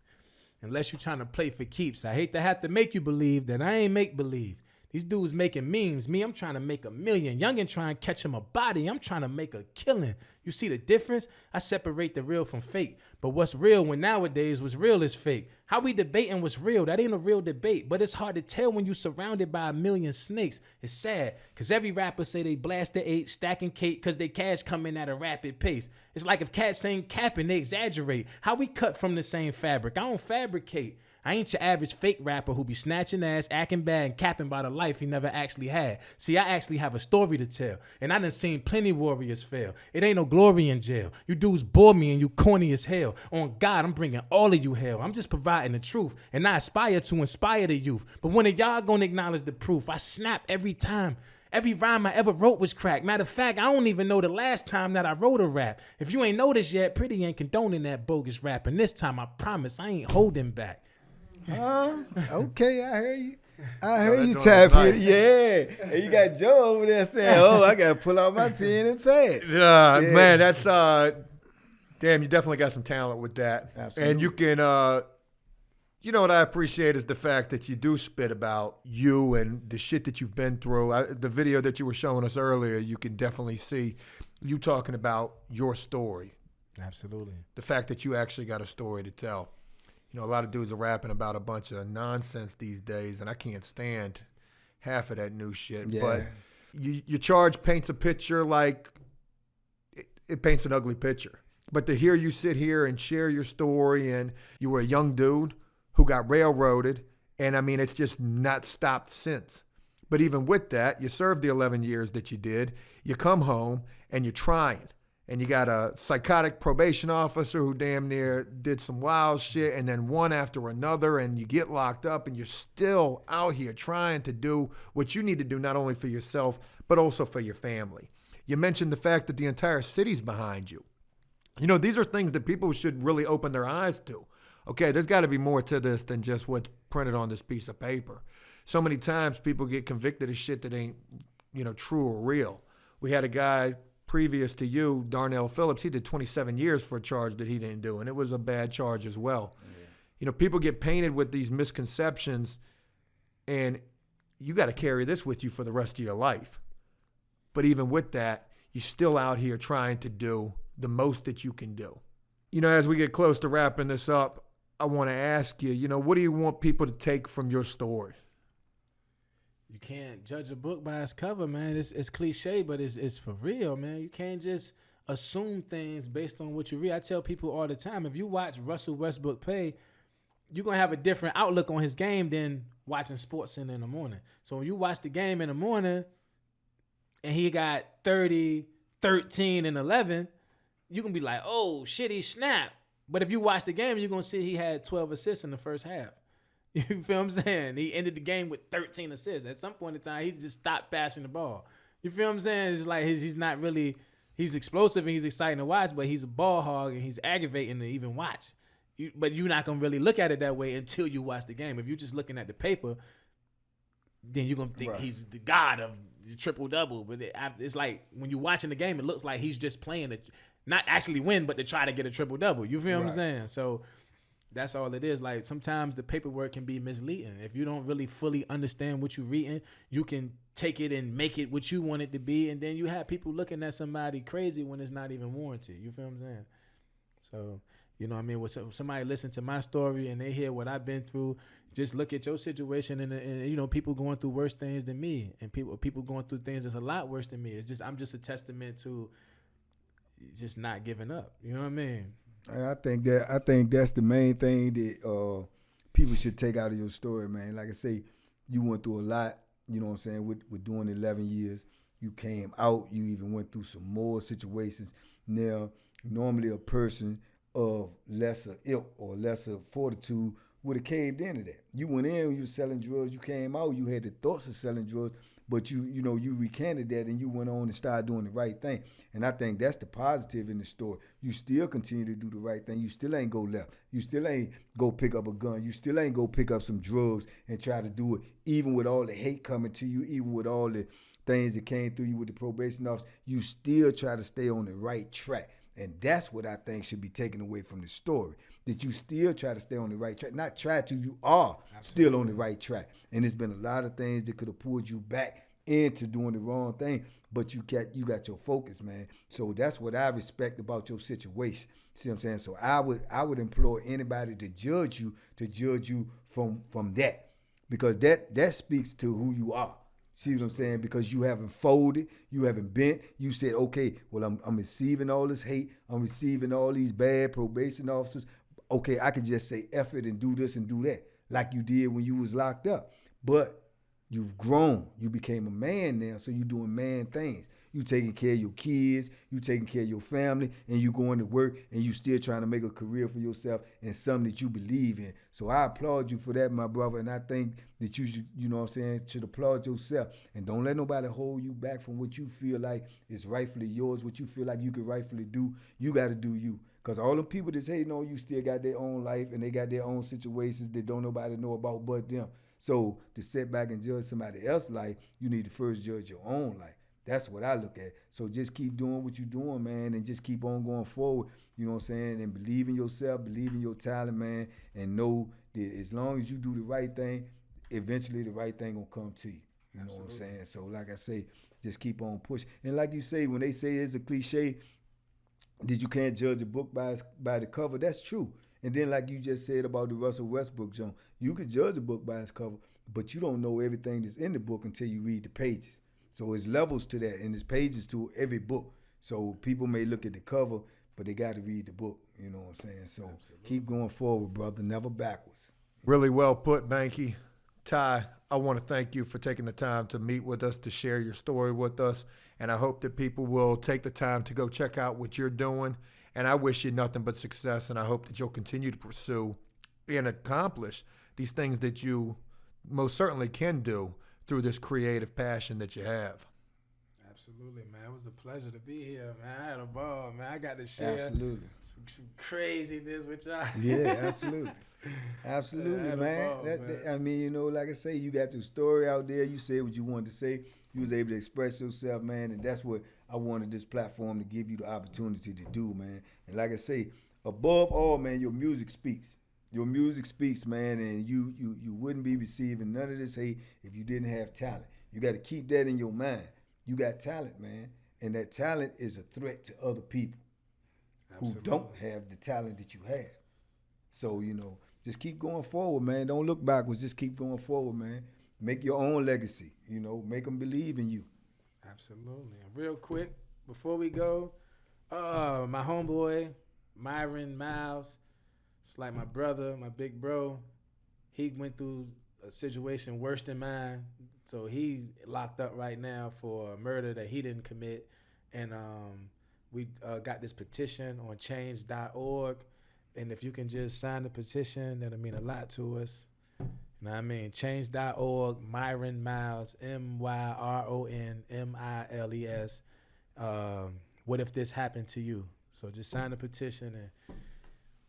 Speaker 4: Unless you're trying to play for keeps. I hate to have to make you believe that I ain't make believe. These dudes making memes. Me, I'm trying to make $1 million. Youngin trying to catch him a body. I'm trying to make a killing. You see the difference? I separate the real from fake. But what's real when nowadays what's real is fake? How we debating what's real? That ain't a real debate. But it's hard to tell when you surrounded by 1 million snakes. It's sad. Because every rapper say they blast the 8, stacking cake because they cash coming at a rapid pace. It's like if cats ain't capping, they exaggerate. How we cut from the same fabric? I don't fabricate. I ain't your average fake rapper who be snatching ass, acting bad, and capping about a life he never actually had. See, I actually have a story to tell, and I done seen plenty warriors fail. It ain't no glory in jail. You dudes bore me and you corny as hell. On God, I'm bringing all of you hell. I'm just providing the truth, and I aspire to inspire the youth. But when are y'all gonna acknowledge the proof? I snap every time. Every rhyme I ever wrote was crack. Matter of fact, I don't even know the last time that I wrote a rap. If you ain't noticed yet, Pretty ain't condoning that bogus rap. And this time, I promise, I ain't holding back.
Speaker 2: Okay, I hear you. I heard you, Ty Pretty. Yeah. And you got Joe over there saying, oh, I got to pull out my pen and pad.
Speaker 3: Yeah, man, that's, damn, you definitely got some talent with that.
Speaker 2: Absolutely.
Speaker 3: And you can, you know what I appreciate is the fact that you do spit about you and the shit that you've been through. The video that you were showing us earlier, you can definitely see you talking about your story.
Speaker 4: Absolutely.
Speaker 3: The fact that you actually got a story to tell. You know, a lot of dudes are rapping about a bunch of nonsense these days, and I can't stand half of that new shit.
Speaker 2: Yeah.
Speaker 3: But your charge paints a picture like it paints an ugly picture. But to hear you sit here and share your story, and you were a young dude who got railroaded, and I mean, it's just not stopped since. But even with that, you served the 11 years that you did. You come home and you're trying. And you got a psychotic probation officer who damn near did some wild shit, and then one after another, and you get locked up, and you're still out here trying to do what you need to do, not only for yourself, but also for your family. You mentioned the fact that the entire city's behind you. You know, these are things that people should really open their eyes to. Okay, there's got to be more to this than just what's printed on this piece of paper. So many times people get convicted of shit that ain't, true or real. We had a guy previous to you, Darnell Phillips. He did 27 years for a charge that he didn't do, and it was a bad charge as well. Yeah. People get painted with these misconceptions, and you got to carry this with you for the rest of your life. But even with that, you're still out here trying to do the most that you can do. As we get close to wrapping this up, I want to ask you, what do you want people to take from your story?
Speaker 4: You can't judge a book by its cover, man. It's cliche, but it's for real, man. You can't just assume things based on what you read. I tell people all the time, if you watch Russell Westbrook play, you're going to have a different outlook on his game than watching SportsCenter in the morning. So when you watch the game in the morning and he got 30, 13, and 11, you can be like, oh, shit, he snapped. But if you watch the game, you're going to see he had 12 assists in the first half. You feel what I'm saying? He ended the game with 13 assists. At some point in time, he just stopped passing the ball. You feel what I'm saying? It's like he's not really – he's explosive and he's exciting to watch, but he's a ball hog and he's aggravating to even watch. But you're not going to really look at it that way until you watch the game. If you're just looking at the paper, then you're going to think he's the god of the triple-double. But it's like when you're watching the game, it looks like he's just playing to not actually win, but to try to get a triple-double. You feel what I'm saying? So – that's all it is. Like sometimes the paperwork can be misleading. If you don't really fully understand what you're reading, you can take it and make it what you want it to be, and then you have people looking at somebody crazy when it's not even warranted. You feel what I'm saying? So, when somebody listen to my story and they hear what I've been through, just look at your situation and people going through worse things than me, and people going through things that's a lot worse than me. I'm just a testament to just not giving up. You know what I mean?
Speaker 2: I think that's the main thing that people should take out of your story, man. Like I say, you went through a lot, you know what I'm saying, with doing 11 years. You came out, you even went through some more situations. Now, normally a person of lesser ilk or lesser fortitude would have caved into that. You went in, you were selling drugs, you came out, you had the thoughts of selling drugs, but you recanted that and you went on and started doing the right thing. And I think that's the positive in the story. You still continue to do the right thing. You still ain't go left. You still ain't go pick up a gun. You still ain't go pick up some drugs and try to do it, even with all the hate coming to you, even with all the things that came through you with the probation office. You still try to stay on the right track. And that's what I think should be taken away from the story, that you still try to stay on the right track. Not try to, you are still on the right track. And there's been a lot of things that could have pulled you back into doing the wrong thing, but you got your focus, man. So that's what I respect about your situation. See what I'm saying? So I would implore anybody to judge you from that, because that speaks to who you are. See what I'm saying? Because you haven't folded, you haven't bent. You said, okay, well, I'm receiving all this hate. I'm receiving all these bad probation officers. Okay, I could just say F it and do this and do that, like you did when you was locked up. But you've grown. You became a man now, so you're doing man things. You taking care of your kids, you taking care of your family, and you going to work, and you still trying to make a career for yourself and something that you believe in. So I applaud you for that, my brother, and I think that you should, should applaud yourself. And don't let nobody hold you back from what you feel like is rightfully yours, what you feel like you could rightfully do. You got to do you. Because all the people that's hating on you still got their own life, and they got their own situations that don't nobody know about but them. So to sit back and judge somebody else's life, you need to first judge your own life. That's what I look at. So just keep doing what you're doing, man, and just keep on going forward, you know what I'm saying, and believe in yourself, believe in your talent, man, and know that as long as you do the right thing, eventually the right thing will come to you. You know what I'm saying? So like I say, just keep on pushing. And like you say, when they say it's a cliche that you can't judge a book by the cover, that's true. And then like you just said about the Russell Westbrook joint, you could judge a book by its cover, but you don't know everything that's in the book until you read the pages. So there's levels to that, and there's pages to every book. So people may look at the cover, but they got to read the book, you know what I'm saying? So keep going forward, brother, never backwards.
Speaker 3: Really well put, Banky. Ty, I want to thank you for taking the time to meet with us, to share your story with us. And I hope that people will take the time to go check out what you're doing. And I wish you nothing but success. And I hope that you'll continue to pursue and accomplish these things that you most certainly can do through this creative passion that you have.
Speaker 4: Absolutely, man. It was a pleasure to be here, man. I had a ball, man. I got to share
Speaker 2: Absolutely.
Speaker 4: some craziness with y'all.
Speaker 2: Yeah, absolutely. Absolutely, man. I mean, you know, like I say, you got your story out there. You said what you wanted to say. You was able to express yourself, man, and that's what I wanted this platform to give you the opportunity to do, man. And like I say, above all, man, your music speaks. Your music speaks, man, and you wouldn't be receiving none of this hate if you didn't have talent. You got to keep that in your mind. You got talent, man, and that talent is a threat to other people who don't have the talent that you have. So, you know, just keep going forward, man. Don't look backwards. Just keep going forward, man. Make your own legacy, you know. Make them believe in you.
Speaker 4: Absolutely. And real quick, before we go, my homeboy, Myron Miles, it's like my brother, my big bro. He went through a situation worse than mine. So he's locked up right now for a murder that he didn't commit. And we got this petition on change.org. And if you can just sign the petition, that'll mean a lot to us. You know what I mean? Change.org, Myron Miles, MYRONMILES. What if this happened to you? So just sign the petition, and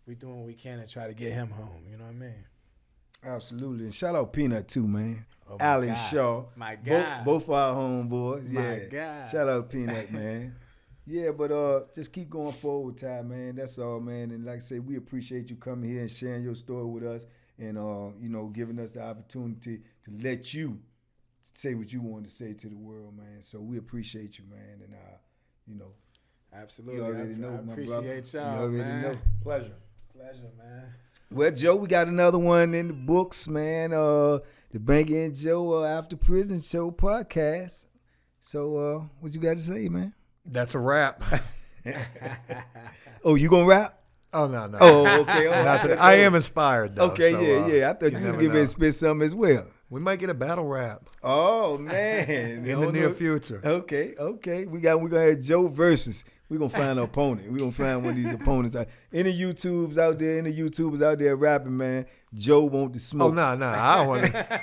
Speaker 4: we doing what we can to try to get him home. You know what I mean?
Speaker 2: Absolutely. And shout out Peanut too, man.
Speaker 4: Oh,
Speaker 2: Alan
Speaker 4: God.
Speaker 2: Shaw.
Speaker 4: My guy.
Speaker 2: Both our homeboys.
Speaker 4: My
Speaker 2: Yeah.
Speaker 4: guy.
Speaker 2: Shout out Peanut, man. Yeah, but just keep going forward, Ty, man. That's all, man. And like I said, we appreciate you coming here and sharing your story with us and, you know, giving us the opportunity to let you say what you want to say to the world, man. So we appreciate you, man. And, you know.
Speaker 4: Absolutely.
Speaker 2: You already know,
Speaker 4: I
Speaker 2: my
Speaker 4: appreciate
Speaker 2: brother.
Speaker 4: y'all,
Speaker 2: You already
Speaker 4: man.
Speaker 2: know.
Speaker 3: Pleasure.
Speaker 4: Pleasure, man.
Speaker 2: Well, Joe, we got another one in the books, man. The Banky and Joe After Prison Show podcast. So, what you got to say, man?
Speaker 3: That's a wrap.
Speaker 2: Oh, you gonna rap?
Speaker 3: Oh, no.
Speaker 2: Oh, okay. Oh,
Speaker 3: Not today. I am inspired, though.
Speaker 2: Okay,
Speaker 3: so,
Speaker 2: yeah. I thought you was
Speaker 3: never
Speaker 2: getting ready
Speaker 3: know.
Speaker 2: to spit something as well.
Speaker 3: We might get a battle rap
Speaker 2: Oh man,
Speaker 3: in the near future.
Speaker 2: Okay. We're gonna have Joe versus. We're gonna find an opponent. We're gonna find one of these opponents. Any YouTubers out there rapping, man, Joe want to
Speaker 3: Oh,
Speaker 2: smoke.
Speaker 3: no. I don't want to.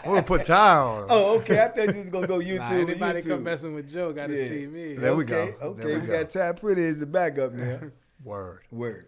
Speaker 3: We're going to put Ty on him.
Speaker 2: Oh, okay. I thought you was gonna go YouTube.
Speaker 4: Anybody
Speaker 2: YouTube.
Speaker 4: come messing with Joe got to
Speaker 2: Yeah.
Speaker 4: see me.
Speaker 3: There we go.
Speaker 2: Okay,
Speaker 3: There we
Speaker 2: we
Speaker 3: go.
Speaker 2: got Ty Pretty as the backup now.
Speaker 3: Word.
Speaker 2: Word.